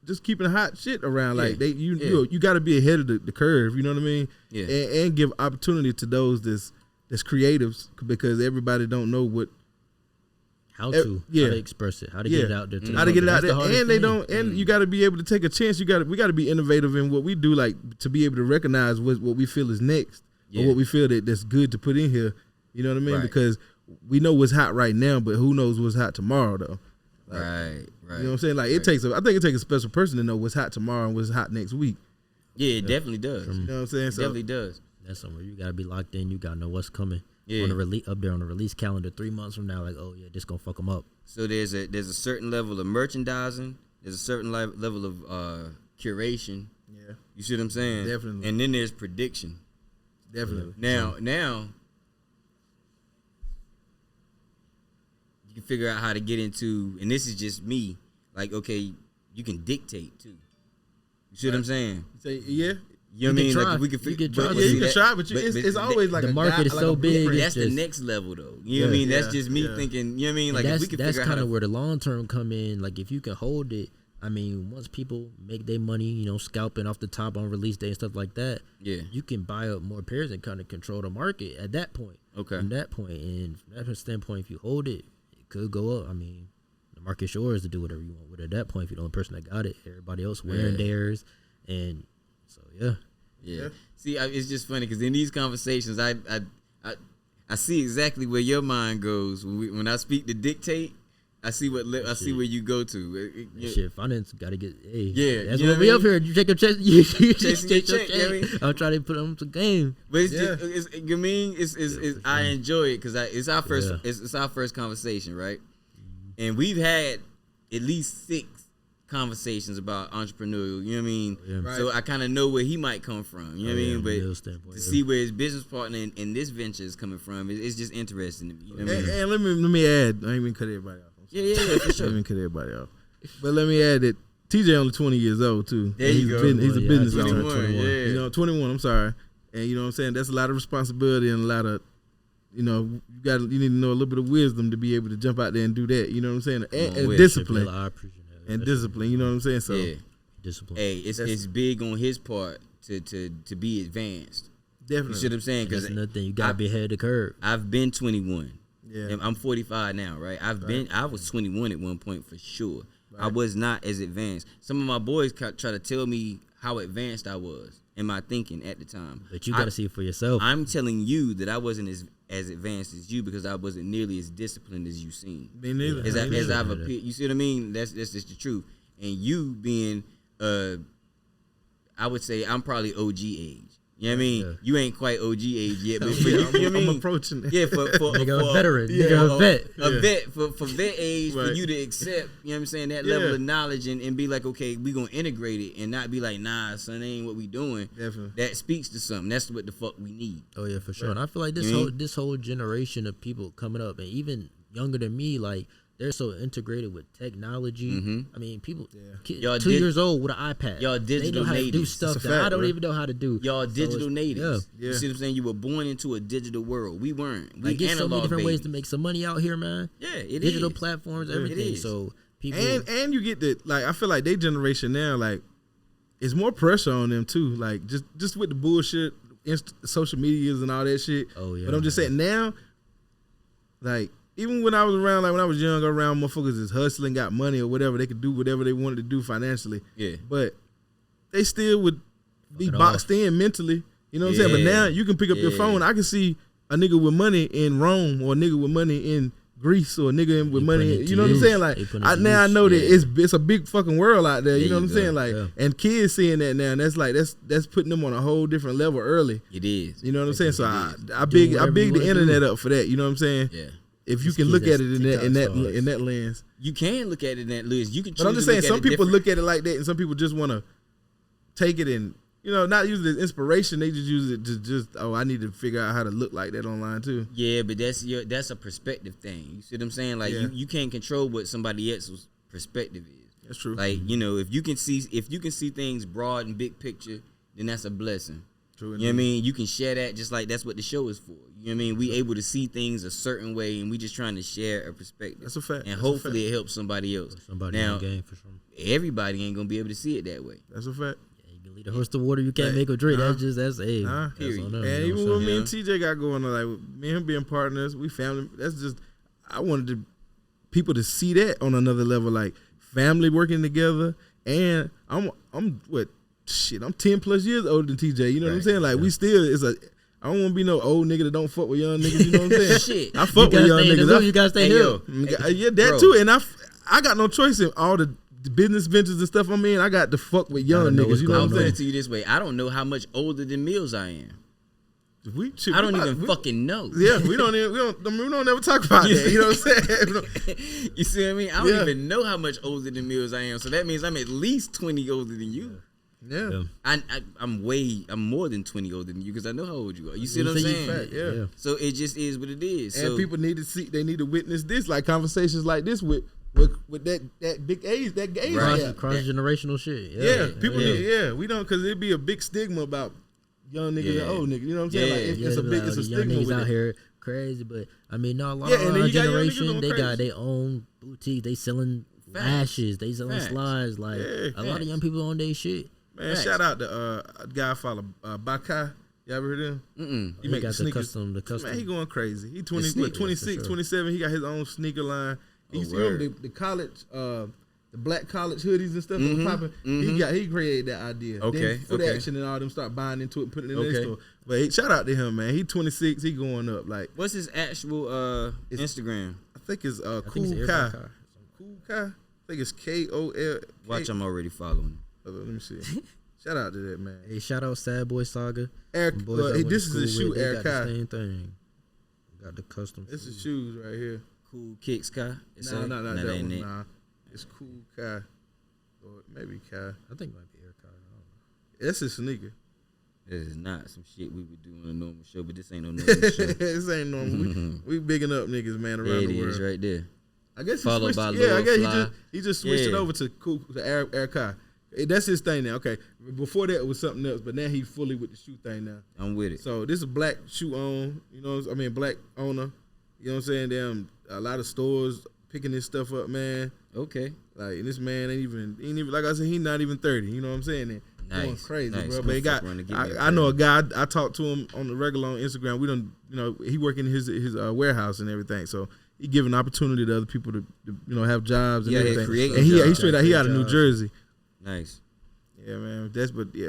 C: Just keeping hot shit around, like you got to be ahead of the curve. You know what I mean?
D: Yeah.
C: And give opportunity to those that's creatives, because everybody don't know
G: how to express it, how to get it out there.
C: How to get it out there, and they don't. And you got to be able to take a chance. We got to be innovative in what we do, like to be able to recognize what we feel is next, or what we feel that's good to put in here. You know what I mean?
D: Right.
C: Because we know what's hot right now, but who knows what's hot tomorrow though. Like,
D: right.
C: You know what I'm saying? Like I think it takes a special person to know what's hot tomorrow and what's hot next week.
D: Yeah, it definitely does.
C: You know what I'm saying?
D: It definitely does.
G: That's somewhere you gotta be locked in. You gotta know what's coming.
D: Yeah.
G: On the up there on the release calendar 3 months from now, like, oh yeah, this gonna fuck them up.
D: So there's a certain level of merchandising. There's a certain level of curation.
C: Yeah.
D: You see what I'm saying?
C: Definitely.
D: And then there's prediction.
C: Definitely.
D: Now you can figure out how to get into, and this is just me, like, okay, you can dictate too. You see what I'm saying?
C: Say, yeah.
D: You know what I mean? Like, we can
C: you can try, but it's always like
G: the market is so big.
D: That's the next level, though. You know what I mean? That's just me thinking. You know what I mean? Like, if we can figure out
G: that's kind of where the long term come in. Like, if you can hold it, I mean, once people make their money, scalping off the top on release day and stuff like that, you can buy up more pairs and kind of control the market at that point.
D: Okay.
G: From that point, and from that standpoint, if you hold it, it could go up. I mean, the market's yours to do whatever you want with it at that point. If you're the only person that got it, everybody else wearing theirs, and so
D: Yeah. See, it's just funny because in these conversations, I see exactly where your mind goes when I speak to dictate. I see I see where you go to.
G: Shit, finance gotta get. Hey,
D: Yeah,
G: that's
D: you know
G: what we
D: what I
G: up here. You check your chest. You
D: Chasing your check, you know what I mean?
G: I'm trying to put them to game.
D: But it's just, you mean it's I enjoy it because it's our first
G: Yeah.
D: it's our first conversation, right? And we've had at least 6 conversations about entrepreneurial. You know what I mean?
G: Yeah.
C: Right.
D: So I kind of know where he might come from. You know what I mean? But to see where his business partner in this venture is coming from, it's just interesting to me. You know what I mean?
C: And let me add. I ain't even cut everybody off.
D: Yeah, for
C: I
D: sure.
C: ain't even cut everybody off. But let me add that TJ only 20 years old too.
D: There you go.
C: He's a
G: Yeah,
C: business
D: 21,
C: owner.
D: yeah.
C: You know, 21. I'm sorry. And you know what I'm saying? That's a lot of responsibility and a lot of, you need to know a little bit of wisdom to be able to jump out there and do that. You know what I'm saying? And
D: with
C: discipline.
G: I appreciate that.
C: And discipline. You know what I'm saying? So
D: Yeah.
G: Discipline.
D: Hey, it's big on his part to be advanced.
C: definitely.
D: You see what I'm saying?
G: That's
D: Because
G: another thing. You gotta be ahead of the curve.
D: I've been 21.
C: Yeah.
D: And I'm 45 now, right? I was 21 at one point for sure. I was not as advanced. Some of my boys try to tell me how advanced I was in my thinking at the time.
G: But you gotta see it for yourself.
D: I'm telling you that I wasn't as advanced as you because I wasn't nearly as disciplined as you seem.
C: Me neither.
D: As
C: Me neither.
D: I've appeared, you see what I mean? That's just the truth. And you being, I would say I'm probably OG age. You know what I mean?
G: Yeah.
D: You ain't quite OG age yet, but for you, you know what I mean?
C: I'm approaching it.
D: Yeah, for
G: Nigga, a veteran.
C: Yeah.
G: Nigga, a vet.
D: a vet for vet age for
C: Right.
D: you to accept, you know what I'm saying, that
C: Yeah.
D: level of knowledge and be like, okay, we gonna integrate it and not be like, nah, son, that ain't what we doing.
C: Definitely.
D: That speaks to something. That's what the fuck we need.
G: Oh yeah, for sure. And I feel like
D: You
G: this whole generation of people coming up, and even younger than me, like they're so integrated with technology.
D: Mhm.
G: I mean, people,
D: Y'all
G: 2
D: did-
G: years old with an iPad.
D: y'all
G: they
D: digital
G: know how to do
D: natives.
G: stuff
C: It's a
G: that I
C: fact,
G: don't
C: bro.
G: even know how to do.
D: Y'all
G: So
D: digital
G: it's-
D: natives.
C: Yeah.
D: You see what I'm saying? You were born into a digital world. We weren't. We
G: Like, there's so many
D: analog
G: different ways to
D: babies.
G: make some money out here, man.
D: Yeah, it
G: Digital
D: is.
G: platforms,
D: It
G: everything.
D: is.
G: So people,
C: And you get the I feel like they generation now, like, it's more pressure on them too. Like just with the bullshit, social medias and all that shit.
G: Oh, yeah,
C: But I'm just
G: man.
C: saying now, like, even when I was around, like when I was young, around motherfuckers is hustling, got money or whatever, they could do whatever they wanted to do financially.
D: Yeah.
C: But they still would be
G: Fuck it
C: boxed in mentally. You know what I'm saying? But
D: Yeah.
C: now you can pick up your
D: Yeah.
C: phone. I can see a nigga with money in Rome or a nigga with money in Greece or a nigga with
G: He
C: money.
G: putting it to
C: You know what I'm
G: use.
C: saying? Like
G: He putting it
C: I,
G: to
C: now I
G: use.
C: know that
D: Yeah.
C: it's a big fucking world out there. You
D: There
C: know what
D: you
C: I'm
D: go.
C: saying? Like,
G: Yeah.
C: and kids seeing that now, and that's putting them on a whole different level early.
D: It is.
C: You know what I'm saying? So I
G: Doing
C: big
G: whatever
C: the
G: you wanna
C: internet
G: do.
C: up for that. You know what I'm saying?
D: Yeah.
C: If you
G: These
C: can
G: kids
C: look at
G: that's
C: it in
G: TikTok stars.
C: that lens.
D: You can look at it in that list. You can choose
C: But I'm just
D: to
C: saying,
D: look
C: some
D: at it
C: people
D: different.
C: look at it like that, and some people just want to take it and, not use it as inspiration. They just use it to I need to figure out how to look like that online too.
D: Yeah, but that's a perspective thing. You see what I'm saying? Like
C: Yeah.
D: you can't control what somebody else's perspective is.
C: That's true.
D: Like, if you can see things broad and big picture, then that's a blessing.
C: True.
D: You know what I mean? You can share that just like that's what the show is for. You know what I mean? We able to see things a certain way and we just trying to share a perspective.
C: That's a fact.
D: And
C: That's a
D: hopefully
C: fact.
D: it helps somebody else.
G: somebody
D: now,
G: in the game for sure.
D: everybody ain't gonna be able to see it that way.
C: That's a fact.
G: Yeah, you can lead a horse to water. You can't
C: Right.
G: make a drink.
C: Nah.
G: That's a
C: Nah.
D: Period.
G: on them,
C: And
G: you know
C: even
G: what
C: what
G: I'm
C: me
D: Yeah.
C: and TJ got going on, like me and him being partners, we family. That's just I wanted people to see that on another level, like family working together. And I'm 10 plus years older than TJ. You know what I'm
D: Right.
C: saying? Like we still I don't want to be no old nigga that don't fuck with young niggas. You know what I'm saying?
D: Shit.
C: I fuck
G: You
C: with
G: gotta
C: young
G: stay in the
C: niggas.
G: loop. You gotta stay
D: Hey,
G: here.
D: yo.
C: Yeah, that
D: Bro.
C: too. And I got no choice in all the business ventures and stuff I'm in. I got to fuck with young
G: Gotta know
C: niggas.
G: what's
C: You know
D: I'll
C: what I'm
D: put
C: saying?
D: it to you this way. I don't know how much older than Mills I am.
C: Shit,
D: I don't
C: we
D: even
C: we-
D: fucking know.
C: Yeah, we don't ever talk about that. You know what I'm saying?
D: You see what I mean? I don't
C: Yeah.
D: even know how much older than Mills I am. So that means I'm at least 20 older than you.
C: Yeah.
G: Yeah.
D: I'm more than 20 older than you because I know how old you are. You see what I'm
G: You
D: saying?
C: fact, yeah.
D: So it just is what it is.
C: And
D: So
C: people need to see, they need to witness this, like conversations like this with that big age, that age
D: Right.
C: gap.
G: Cross generational shit.
C: Yeah, people
G: yeah.
C: need, we don't, because it'd be a big stigma about young niggas
D: Yeah.
C: and old niggas. You know what I'm saying? Like
D: Yeah.
C: it's a
G: they be
C: big,
G: like,
C: it's a
G: young
C: stigma
G: niggas
C: with
G: out
C: it.
G: here crazy, but I mean, no, a lot
C: Yeah, and then
G: of
C: you got young niggas
G: generation,
C: going
G: they got
C: crazy.
G: their own boutique. They selling
D: Facts.
G: lashes. They selling
D: Facts.
G: slides. Like
C: Yeah.
G: a lot of young people on their shit.
C: Man,
D: Facts.
C: shout out to a guy I follow, Bakai. You ever heard of him?
D: mm-mm.
C: He
G: They
C: make
G: got the
C: sneakers.
G: custom.
C: Man, he going crazy. He 20,
D: sneakers,
C: what, 26,
G: for sure.
C: 27. He got his own sneaker line.
D: Oh,
C: You see
D: word.
C: him, the college, the black college hoodies and stuff that
D: Mhm,
C: was popping.
D: mhm.
C: He created that idea.
D: Okay,
C: Then Foot
D: okay.
C: Action and all them start buying into it, and putting it in
D: Okay.
C: their store. But shout out to him, man. He 26. He going up. Like,
D: What's his actual Instagram?
C: I think it's
G: I think
C: Cool
G: it's
C: Kai.
G: Kai.
C: Cool Kai. I think it's KOL.
D: Watch, I'm already following.
C: Let me see. Shout out to that, man.
G: Hey, shout out Sad Boy Saga.
C: Eric,
G: Them boys I went
C: this
G: to
C: is a
G: school
C: shoe,
G: with, they
C: Eric
G: got
C: Kai.
G: the same thing. Got the custom.
C: This is
G: shoes.
C: shoes right here.
D: Cool Kicks, Kai.
C: No,
D: Nah,
C: that
D: ain't
C: one.
D: it.
C: Nah, it's Cool Kai, or maybe Kai.
G: I think it might be Eric Kai. I don't know.
C: That's a sneaker.
D: This is not some shit we would do on a normal show, but this ain't no normal show.
C: This ain't normal. We bigging up niggas, man, around
D: There it
C: the world.
D: is, right there.
C: I guess he
D: Followed
C: switched.
D: by
C: Yeah, I
D: Lil
C: guess
D: Fly.
C: he just switched it
D: Yeah.
C: over to Cool to Eric Kai. That's his thing now. Okay, before that it was something else, but now he fully with the shoe thing now.
D: I'm with it.
C: So this is a black shoe own, black owner. You know what I'm saying? Damn, a lot of stores picking this stuff up, man.
D: Okay.
C: Like this man ain't even like I said, he not even 30. You know what I'm saying? And going
D: Nice.
C: crazy,
D: Nice.
C: bro. But he got.
D: Motherfucker wanna get me a
C: I know a guy. I talked to him on the regular on Instagram. We don't, he work in his warehouse and everything. So he giving opportunity to other people to have jobs and
D: Yeah,
C: everything.
D: creating
C: And he
D: jobs.
C: straight out. He out of New
G: Jobs.
C: Jersey.
D: Nice.
C: Yeah, man.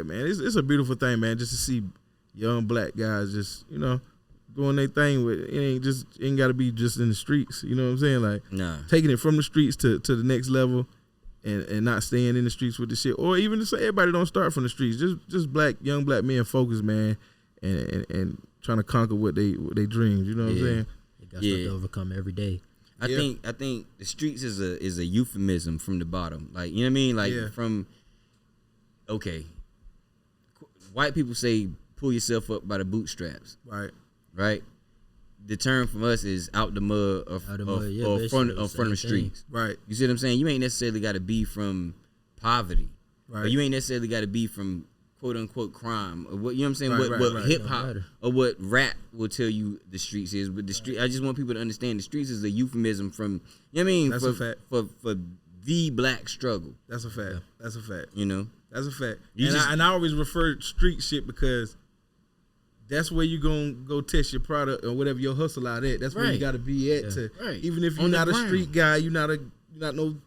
C: Man. It's a beautiful thing, man. Just to see young black guys just doing their thing with it. Ain't got to be just in the streets. You know what I'm saying? Like
D: Nah.
C: taking it from the streets to the next level, and not staying in the streets with the shit. Or even to say everybody don't start from the streets. Just young black men focus, man, and trying to conquer what they dreams. You know what I'm saying?
G: They got stuff to overcome every day.
D: I think the streets is a euphemism from the bottom. Like, you know what I mean? Like from white people say pull yourself up by the bootstraps. Right? The term from us is out the mud or front of the streets.
C: Right.
D: You see what I'm saying? You ain't necessarily got to be from poverty.
C: Right.
D: Or you ain't necessarily got to be from quote unquote crime or what, you know what I'm saying?
C: Right,
D: what
C: right.
D: hip hop
G: matter.
D: or what rap will tell you the streets is. But the street, I just want people to understand the streets is a euphemism from, you know what I mean?
C: That's a fact.
D: For the black struggle.
C: That's a fact. That's a fact.
D: You know?
C: That's a fact.
D: You
C: And I always refer street shit because that's where you gonna go test your product or whatever your hustle out at. That's where you
D: Right.
C: gotta be at
G: Yeah.
C: to
D: Right.
C: even if you're
D: On the
C: not a
D: ground.
C: street guy, you're not no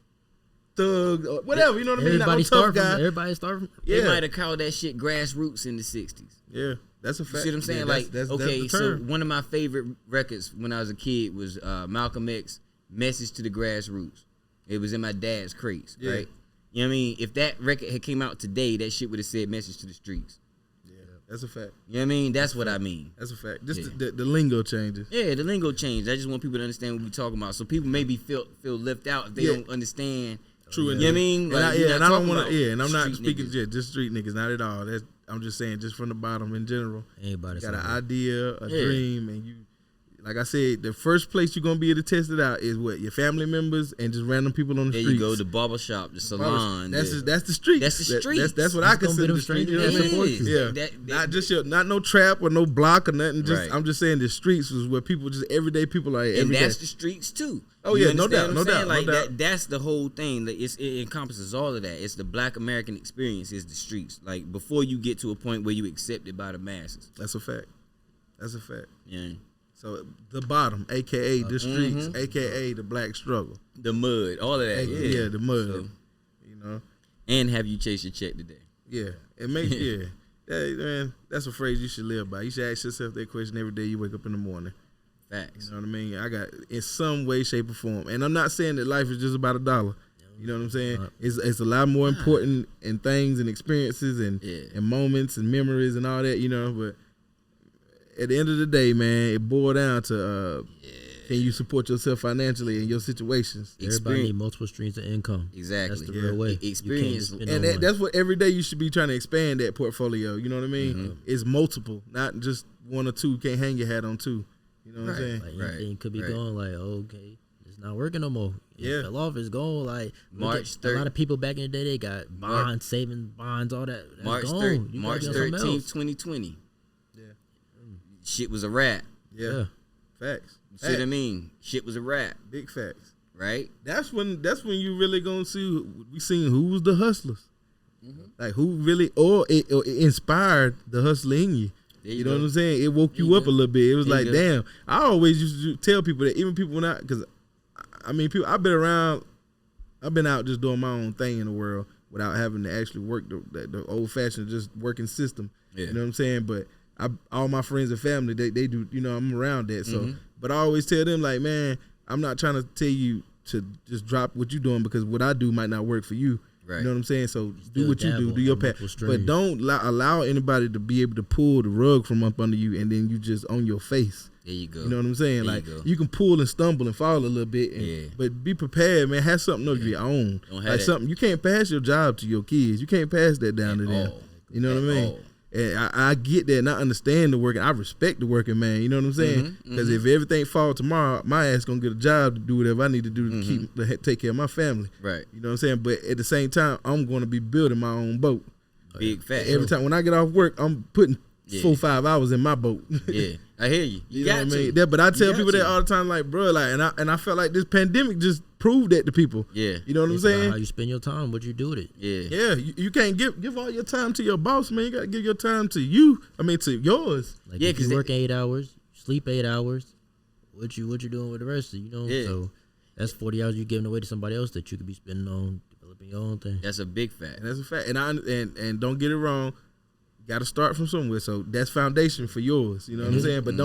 C: thug or whatever. You know what I mean? Not no
G: Everybody
C: tough
G: start from.
C: guy.
G: Everybody start from.
D: They
C: Yeah.
D: might have called that shit grassroots in the 60s.
C: Yeah, that's a
D: You
C: fact.
D: see what I'm saying?
C: Yeah,
D: like,
C: that's
D: okay,
C: the
D: so
C: term.
D: one of my favorite records when I was a kid was Malcolm X, Message to the Grassroots. It was in my dad's crates,
C: Yeah.
D: right? You know what I mean? If that record had came out today, that shit would have said Message to the Streets.
C: Yeah, that's a fact.
D: You know what I mean? That's what I mean.
C: That's a fact. Just
D: Yeah.
C: the lingo changes.
D: Yeah, the lingo changed. I just want people to understand what we're talking about. So people maybe feel left out if they
C: Yeah.
D: don't understand.
C: True.
D: You know what I mean?
C: And
D: Like,
C: I,
D: you're
C: yeah,
D: not
C: and I don't
D: talking
C: want
D: about
C: to. Yeah, and I'm not
D: street
C: speaking
D: niggas.
C: just street niggas, not at all. I'm just saying, just from the bottom in general.
G: Anybody.
C: Got an
G: something.
C: idea, a
D: Yeah.
C: dream, and you, like I said, the first place you're gonna be able to test it out is what your family members and just random people on the
D: There
C: streets.
D: you go, the barbershop, the salon.
C: That's
D: the-
C: that's the street.
D: That's the streets.
C: That's what I
G: It's gonna be
C: consider
G: them
C: the street.
G: strangers
C: You know what
D: that
C: I'm saying?
D: support you.
C: Yeah,
D: That-
C: not no trap or no block or nothing. Just
D: Right.
C: I'm just saying the streets was where people just everyday people are.
D: and
C: every
D: that's
C: day.
D: the streets too.
C: Oh,
D: You
C: yeah, no
D: understand
C: doubt,
D: what
C: no
D: I'm saying?
C: doubt, no
D: Like
C: doubt.
D: that's the whole thing. Like it encompasses all of that. It's the Black American experience. Is the streets. Like before you get to a point where you accept it by the masses.
C: That's a fact. That's a fact.
D: Yeah.
C: So the bottom, aka the streets,
D: Mm-hmm.
C: aka the black struggle.
D: The mud, all of that.
C: Yeah, the mud.
D: So,
C: You know.
D: and have you chase your check today?
C: Yeah, it makes Hey, man, that's a phrase you should live by. You should ask yourself that question every day you wake up in the morning.
D: Facts.
C: You know what I mean? I got in some way, shape, or form, and I'm not saying that life is just about $1. You know what I'm saying? It's a lot more important in things and experiences and moments and memories and all that. You know, but at the end of the day, man, it boils down to can you support yourself financially in your situations?
G: Everybody need multiple streams of income.
D: Exactly.
G: That's the real way.
D: Experience.
C: And that's what every day you should be trying to expand that portfolio. You know what I mean? It's multiple, not just one or two. You can't hang your hat on two. You know what I'm saying?
G: Like anything could be going like, okay, it's not working no more. It fell off. It's gone. Like a lot of people back in the day, they got bonds, savings bonds, all that. That's
D: March
G: gone.
D: 13th, 2020.
C: Yeah.
D: Shit was a wrap.
C: Yeah. Facts.
D: You see what I mean? Shit was a wrap,
C: Big facts.
D: right?
C: That's when you really gonna see. We seen who was the hustlers, like who really or it inspired the hustle in you. You know what I'm saying? It woke you up a little bit. It was like, damn. I always used to tell people that, even people when because I mean, people. I've been out just doing my own thing in the world without having to actually work the old fashioned just working system.
D: Yeah.
C: You know what I'm saying? But all my friends and family, they do, you know, I'm around that. So, but I always tell them like, man, I'm not trying to tell you to just drop what you're doing because what I do might not work for you. Right. You know what I'm saying? So do what you do your path. But don't allow anybody to be able to pull the rug from up under you and then you just on your face.
D: There you go.
C: You know what I'm saying?
D: There
C: like you can pull and stumble and fall a little bit, but be prepared, man. Have something of your own.
D: Don't have
C: like
D: that.
C: something you can't pass your job to your kids. You can't pass that down to them. You know what I mean? And I get that and I understand the working. I respect the working man. You know what I'm saying? Because if everything fall tomorrow, my ass gonna get a job to do whatever I need to do to take care of my family.
D: Right.
C: You know what I'm saying? But at the same time, I'm gonna be building my own boat.
D: Big fact.
C: Every time when I get off work, I'm putting 4-5 hours in my boat.
D: Yeah, I hear you. You
C: know
D: got
C: what I
D: to.
C: mean? That, but I tell people that all the time, like, bro, like, and I felt like this pandemic just proved that to people.
D: Yeah.
C: You know what I'm
G: It's
C: saying?
G: about how you spend your time, what you do with it.
D: Yeah.
C: Yeah, you can't give all your time to your boss, man. You gotta give your time to you. I mean, to yours.
G: Like
D: Yeah,
G: if you
D: 'cause
G: work 8 hours, sleep 8 hours. What you doing with the rest of it, you know?
D: Yeah.
G: So that's 40 hours you giving away to somebody else that you could be spending on developing your own thing.
D: That's a big fact.
C: And that's a fact. And don't get it wrong. You gotta start from somewhere. So that's foundation for yours. You know what I'm saying? But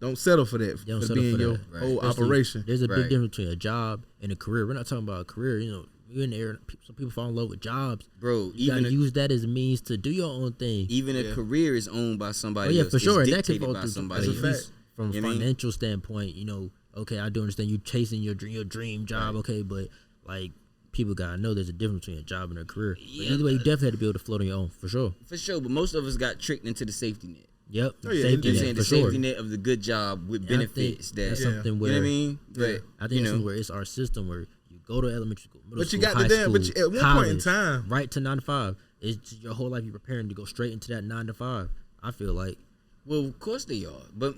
C: don't settle for that.
G: Don't
C: for
G: settle
C: being
G: for
C: your
G: that.
C: whole
G: Especially,
C: operation.
G: There's a big
D: Right.
G: difference between a job and a career. We're not talking about a career. You know, you're in there. Some people fall in love with jobs.
D: Bro,
G: You
D: even
G: gotta use that as a means to do your own thing.
D: a career is owned by somebody
G: Oh yeah,
D: else.
G: for sure.
D: It's
G: And that can
D: dictated
G: fall
D: by
G: through
D: somebody
G: at
C: That's a
D: else.
C: fact.
G: from a
D: You know what I mean?
G: financial standpoint. You know, okay, I do understand you chasing your dream job. Okay, but like people gotta know there's a difference between a job and a career. But either way, you definitely had to be able to float on your own for sure.
D: For sure, but most of us got tricked into the safety net.
G: Yep.
C: Oh, yeah,
G: Safety
D: You know what I'm
G: net,
D: saying?
G: for
D: The
G: sure.
D: safety net of the good job with
G: And I think
D: benefits that
G: that's
C: Yeah.
G: something
D: you
G: where
D: know what I mean? But
G: I think
D: you
G: this is
D: know,
G: where it's our system where you go to elementary school, middle
C: But you
G: school,
C: got the
G: high
C: damn. But
G: school,
C: at one point in
G: college,
C: time,
G: right to 9 to 5. It's just your whole life you're preparing to go straight into that 9 to 5. I feel like
D: well, of course they are, but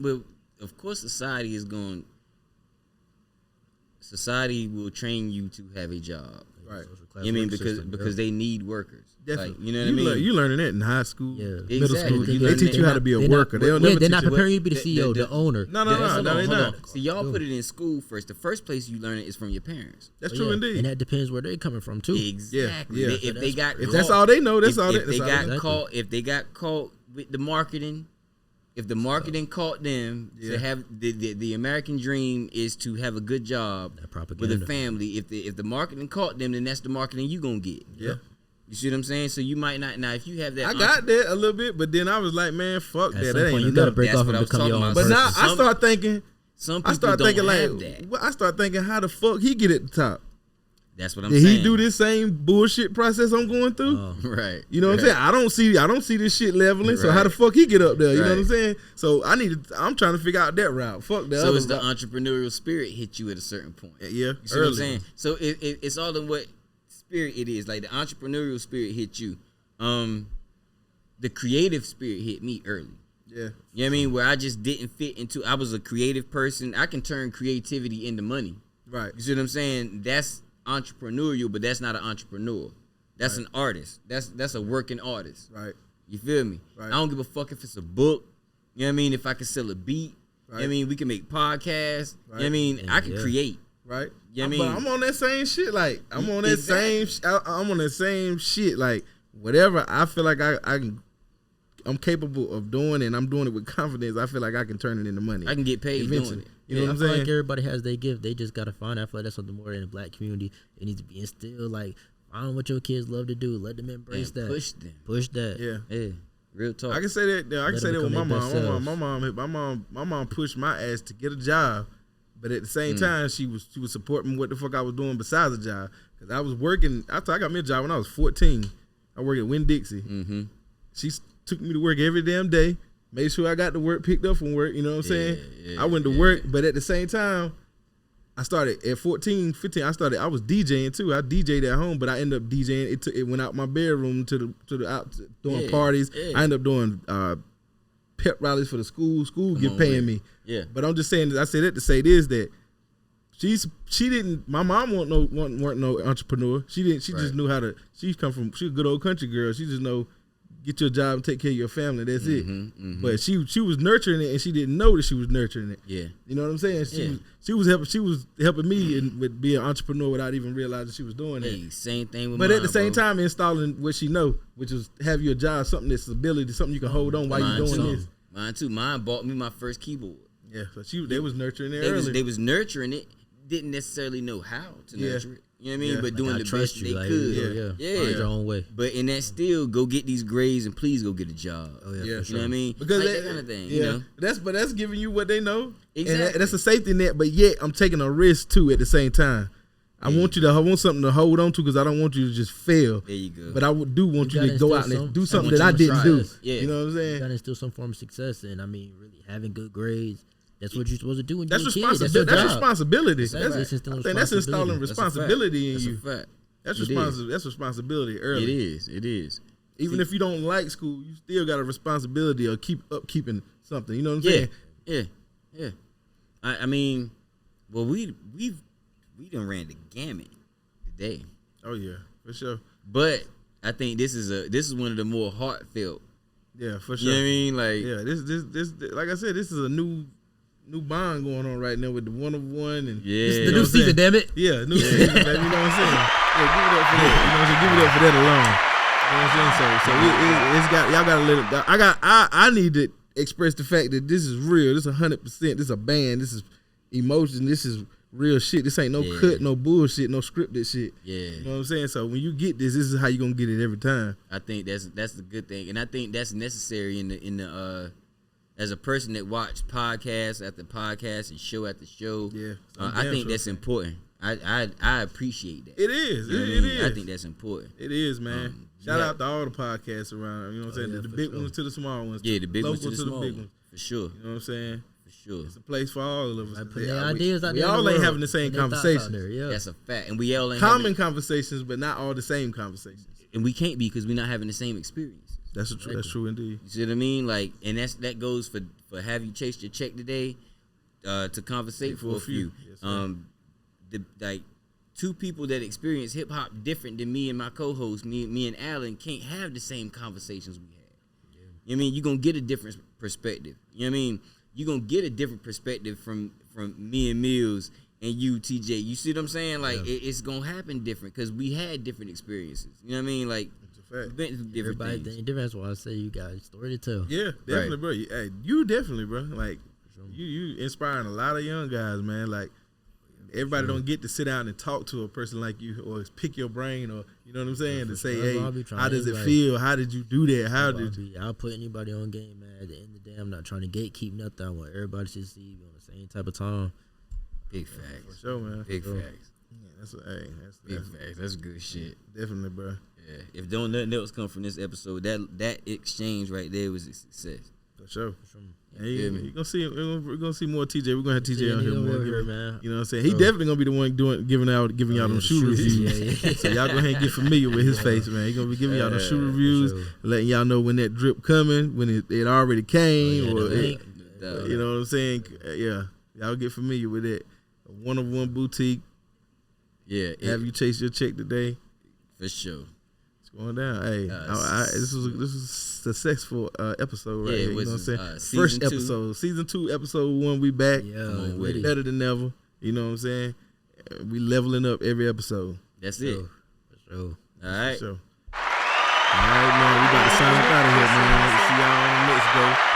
D: of course society is going. Society will train you to have a job.
C: right?
G: social class
D: You know what I mean?
G: work system,
D: Because they need workers.
C: Definitely.
D: Like, you know what I mean?
C: You learning that in high school,
G: Yeah.
C: middle
D: Exactly.
C: school.
D: You
C: They
D: learn
C: teach
D: that.
C: you how to be a
G: They're
C: worker.
G: not-
C: They'll never
G: they're
C: teach
G: not
C: you.
G: preparing you to be the
D: The-
G: CEO, the owner.
C: No,
D: Hold
C: they
D: on.
C: not.
D: See, y'all put it in school first. The first place you learn it is from your parents.
C: That's
G: Oh,
C: true
G: yeah.
C: indeed.
G: And that depends where they're coming from too.
D: Exactly.
C: Yeah.
D: If they got
C: If
D: caught,
C: that's all they know, that's
D: if,
C: all.
D: if
C: That's
D: they
C: all
D: got
C: they know.
D: caught, if they got caught with the marketing, if the marketing caught them to have the American dream is to have a good job
G: That
D: with
G: propaganda.
D: a family. If the marketing caught them, then that's the marketing you gonna get.
C: Yeah.
D: You see what I'm saying? So you might not now if you have that.
C: I got that a little bit, but then I was like, man, fuck
G: At
C: that.
G: some
C: That
G: point,
C: ain't
G: you gotta
C: enough.
G: break
D: That's
G: off
D: what
G: and
D: I was
G: become your
D: talking
G: own
D: about.
C: But now
G: person.
C: I start thinking.
D: Some people
C: I start
D: don't
C: thinking
D: have
C: like,
D: that.
C: well, I start thinking, how the fuck he get at the top?
D: That's what I'm
C: Did
D: saying.
C: he do this same bullshit process I'm going through?
D: Right.
C: You know what I'm saying? I don't see this shit leveling. So how the
D: Right.
C: fuck he get up there? You know what I'm
D: Right.
C: saying? So I'm trying to figure out that route. Fuck that.
D: So
C: other
D: it's the
C: route.
D: entrepreneurial spirit hit you at a certain point.
C: Yeah,
D: You see what I'm saying? So it's all in what spirit it is. Like the entrepreneurial spirit hit you. The creative spirit hit me early.
C: Yeah.
D: You know what I mean? Where I just didn't fit into. I was a creative person. I can turn creativity into money.
C: Right.
D: You see what I'm saying? That's entrepreneurial, but that's not an entrepreneur. That's an artist. That's a working artist.
C: Right.
D: You feel me?
C: Right.
D: I don't give a fuck if it's a book. You know what I mean? If I can sell a beat. You know what I mean? We can make podcasts. You know what I mean? I can create.
C: Right.
D: You know what I
C: But
D: mean?
C: I'm on that same shit. Like I'm on that
D: Exactly.
C: I'm on that same shit. Like whatever I feel like I'm capable of doing, and I'm doing it with confidence. I feel like I can turn it into money.
D: I can get paid
C: eventually.
D: doing it.
C: You know
G: I
C: what I'm
G: feel
C: saying?
G: like everybody has their gift. They just gotta find it. I feel like that's something more in the black community. It needs to be instilled. Like find what your kids love to do. Let them embrace
D: And
G: that.
D: push them.
G: Push that.
C: Yeah.
D: Yeah. Real talk.
C: I can say that. I can
G: Let
C: say
G: them
C: that with my
G: become their
C: mom.
G: best
C: My mom pushed my ass to get a job, but at the same time, she was supporting what the fuck I was doing besides a job. Cause I was working. I got me a job when I was 14. I worked at Winn-Dixie.
D: Mm-hmm.
C: She took me to work every damn day. Made sure I got to work, picked up from work. You know what I'm saying? I went to work, but at the same time, I started at 14, 15. I was DJing too. I DJ'd at home, but I ended up DJing. It went out my bedroom to the out doing parties.
D: Yeah.
C: I ended up doing pep rallies for the school. School get paying me.
D: Yeah.
C: But I'm just saying. I said that to say this that she didn't. My mom weren't no entrepreneur. She didn't. She just knew how to. She a good old country girl. She just know get your job and take care of your family. That's it. But she was nurturing it, and she didn't know that she was nurturing it.
D: Yeah.
C: You know what I'm saying? She was helping me with being an entrepreneur without even realizing she was doing
D: Hey,
C: it.
D: same thing with
C: But
D: mine,
C: at the same
D: bro.
C: time, installing what she know, which is have your job, something that's stability, something you can hold on while
D: Mine
C: you're doing
D: too.
C: this.
D: Mine too. Mine bought me my first keyboard.
C: Yeah, so they was nurturing it
D: They
C: early.
D: was nurturing it. Didn't necessarily know how to nurture it. You know what I mean?
C: Yeah.
D: But doing
G: I
D: the
G: trust
D: best
G: you,
D: they
G: like,
D: could.
G: yeah. Find your own way.
D: But in that still, go get these grades and please go get a job.
G: Oh yeah,
C: Yeah.
G: for sure.
D: You know what I mean?
C: Because
D: like that kind of thing.
C: Yeah,
D: You know?
C: that's giving you what they know.
D: Exactly.
C: And that's a safety net. But yet I'm taking a risk too at the same time. I want something to hold on to because I don't want you to just fail.
D: There you go.
C: But I do want you
G: gotta
C: to go
G: instill
C: out and
G: some-
C: do
G: I
C: something
G: want
C: that I
G: you to
C: didn't do.
G: strive.
D: Yeah.
C: You know what I'm
G: You
C: saying?
G: gotta instill some form of success, and I mean, really having good grades. That's what you're supposed to do when
C: That's
G: you're a kid. That's your
C: responsibility. That's
G: job.
C: responsibility.
G: Exactly.
C: That's,
G: It's instilling
C: I think that's installing
G: responsibility.
C: responsibility in
D: That's
C: you.
D: a fact.
C: That's
D: It is.
C: responsibility. That's responsibility early.
D: It is. It is.
C: Even if you don't like school, you still got a responsibility of keeping something. You know what I'm saying?
D: Yeah. I mean, well, we done ran the gamut today,
C: Oh yeah, for sure.
D: but I think this is one of the more heartfelt.
C: Yeah, for
D: You know
C: sure.
D: what I mean? Like,
C: Yeah, this like I said, this is a new bond going on right now with the one of one and
D: yeah,
G: This is
C: You
G: the
C: know
G: new
C: what I'm saying?
G: season, damn it.
C: Yeah, new season, baby. You know what I'm saying? Yeah, give it up for that. You know what I'm saying? Give it up for that alone. You know what I'm saying? So it's got y'all gotta let it. I need to express the fact that this is real. This is 100%. This is a band. This is emotion. This is real shit. This ain't no
D: Yeah.
C: cut, no bullshit, no scripted shit.
D: yeah.
C: You know what I'm saying? So when you get this is how you gonna get it every time.
D: I think that's the good thing, and I think that's necessary in the as a person that watch podcast after podcast and show after show.
C: Yeah,
D: I think that's important. I appreciate that.
C: It is.
D: You know what I
C: It
D: mean?
C: is.
D: I think that's important.
C: It is, man. Shout
D: yeah.
C: out to all the podcasts around. You know what I'm saying?
G: yeah,
C: the
G: for
C: big
G: sure.
C: ones to the small ones.
D: Yeah, the big ones to
C: local
D: the small
C: big
D: ones,
C: ones.
D: for sure,
C: You know what I'm saying?
D: for sure.
C: It's a place for all of us.
G: Like, put
C: Yeah,
G: their ideas out
C: we
G: there. in
C: all
G: the
C: ain't
G: world.
C: having the same
G: Put their thoughts out
C: conversations.
G: there, Yeah.
D: That's a fact, and we all ain't
C: Common
D: having,
C: conversations, but not all the same conversations.
D: and we can't be because we're not having the same experience.
C: That's true indeed.
D: You see what I mean? Like, and that goes for have you chased your check today, to conversate for a few.
C: Yes, sir.
D: Like two people that experience hip hop different than me and my co-host, me and Alan, can't have the same conversations we had. You know what I mean? You're gonna get a different perspective. You know what I mean? You're gonna get a different perspective from me and Mills and you, TJ. You see what I'm saying? Like it's gonna happen different because we had different experices. You know what I mean? Like
C: It's a fact.
D: we've been through different
G: Everybody
D: things.
G: think different. That's why I say you got a story to tell.
C: Yeah, definitely, bro. Hey, you definitely, bro. Like you inspiring a lot of young guys, man. Like everybody don't get to sit down and talk to a person like you or pick your brain or you know what I'm saying to say,
G: sure. That's
C: hey,
G: what I'll be trying
C: how
G: to
C: does it
G: like-
C: feel? How did you do that? How did you?
G: I'll put anybody on game, man. At the end of the day, I'm not trying to gatekeep nothing. I want everybody to see me on the same type of time.
D: Big
C: For
D: facts.
C: sure, man.
D: Big facts.
C: Yeah, that's
D: Big facts. That's good shit.
C: definitely, bro.
D: Yeah. If don't nothing else come from this episode, that exchange right there was a success.
C: For sure.
D: You
C: Yeah,
D: feel me?
C: you're gonna see more TJ. We're gonna have TJ
G: Yeah,
C: on
G: he
C: here
G: gonna
C: more.
G: be here,
C: Give-
G: man.
C: You know what I'm saying? He definitely gonna be the one giving y'all them
G: the
C: shoe
G: shoe
C: reviews.
G: reviews. Yeah.
C: So y'all go ahead and get familiar with his face, man. He gonna be giving y'all them shoe reviews,
G: sure.
C: letting y'all know when that drip coming, when it already came,
G: Oh, yeah,
C: or
G: the
C: it,
G: link.
C: you know what I'm saying? Yeah, y'all get familiar with it. A one-of-one boutique.
D: Yeah.
C: Have you chased your check today?
D: For sure.
C: It's going down. Hey, this was a successful episode right
D: Yeah, it
C: here. You
D: was,
C: know what I'm saying?
D: season
C: First
D: 2.
C: episode, season 2, episode 1. We back.
G: Yeah,
D: Come on with
G: with
D: it.
G: it.
C: Better than ever. You know what I'm saying? We leveling up every episode.
D: That's it.
G: For sure.
D: All right.
C: So, all right, man. We about to sign up out of here, man. See y'all on the next go.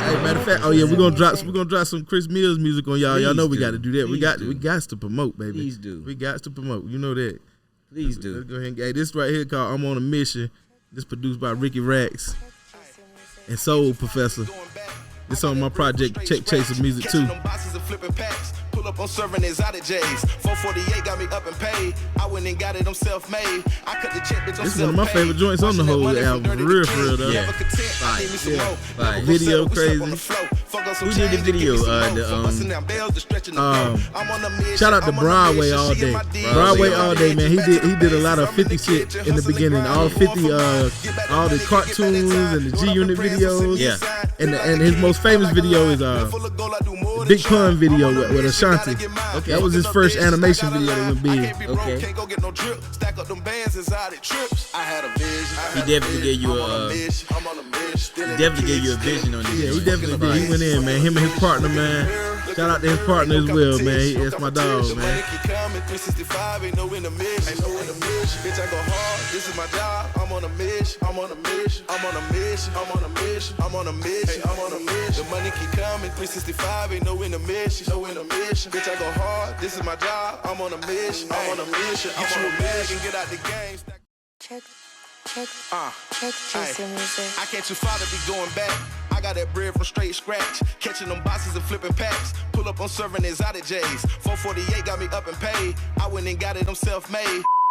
C: Hey, matter of fact, we're gonna drop some Chris Mills music on y'all. Y'all
D: Please
C: know we
D: do.
C: got to do that. We
D: Please do.
C: got to promote, baby.
D: Please do.
C: We got to promote. You know that.
D: Please
C: Let's
D: do.
C: go ahead and, hey, this right here called "I'm on a Mission." This produced by Ricky Rax and Soul Professor. This on my project Check Chaser Music too.
B: Pull up on serving exotic J's. 448 got me up and paid. I went and got it, I'm self-made. I cut the check, bitch, I'm
C: This is one of my
B: self-paid.
C: favorite joints on the whole
B: Watching that
C: album.
B: money from
C: For real,
B: Dirty
C: for real, though.
B: King.
D: Yeah.
B: Never content, I need me some
C: Yeah.
B: more.
D: Fire.
B: Never
C: Video
B: settle, we slept
C: crazy.
B: on the floor. Fuck up some
D: Who did the
B: change, give me
D: video?
B: some more.
D: The,
B: For busting down bells, just stretching the
C: um,
B: flow. I'm on a mission,
C: Shout out to
B: I'm on a
C: Broadway
B: mission,
C: all
B: she
C: day.
B: in my DMs.
C: Broadway
B: She in my
C: all day, man. He did a lot of 50 shit in the beginning. All 50 all the cartoons and the G Unit videos.
D: Yeah.
C: And his most famous video is the Big Pun video with Ashanti.
D: Okay.
C: That was his first animation video that went big.
D: Okay.
B: Can't go get no drip. Stack up them bands inside it trips. I had a vision.
D: He definitely gave you a vision on this.
C: Yeah, he definitely did. He went in, man. Him and his partner, man. Shout out to his partner as well, man. That's my dog, man.
B: 365 ain't no intermission. Bitch, I go hard. This is my job. I'm on a mission. I'm on a mission. I'm on a mission. I'm on a mission. I'm on a mission. I'm on a mission. The money keep coming. 365 ain't no intermission. No intermission. Bitch, I go hard. This is my job. I'm on a mission. I'm on a mission. I'm on a mission. Get out the game.
A: Check chaser music.
B: I can't too far to be going back. I got that bread from straight scratch. Catching them boxes and flipping packs. Pull up on serving exotic J's. 448 got me up and paid. I went and got it, I'm self-made.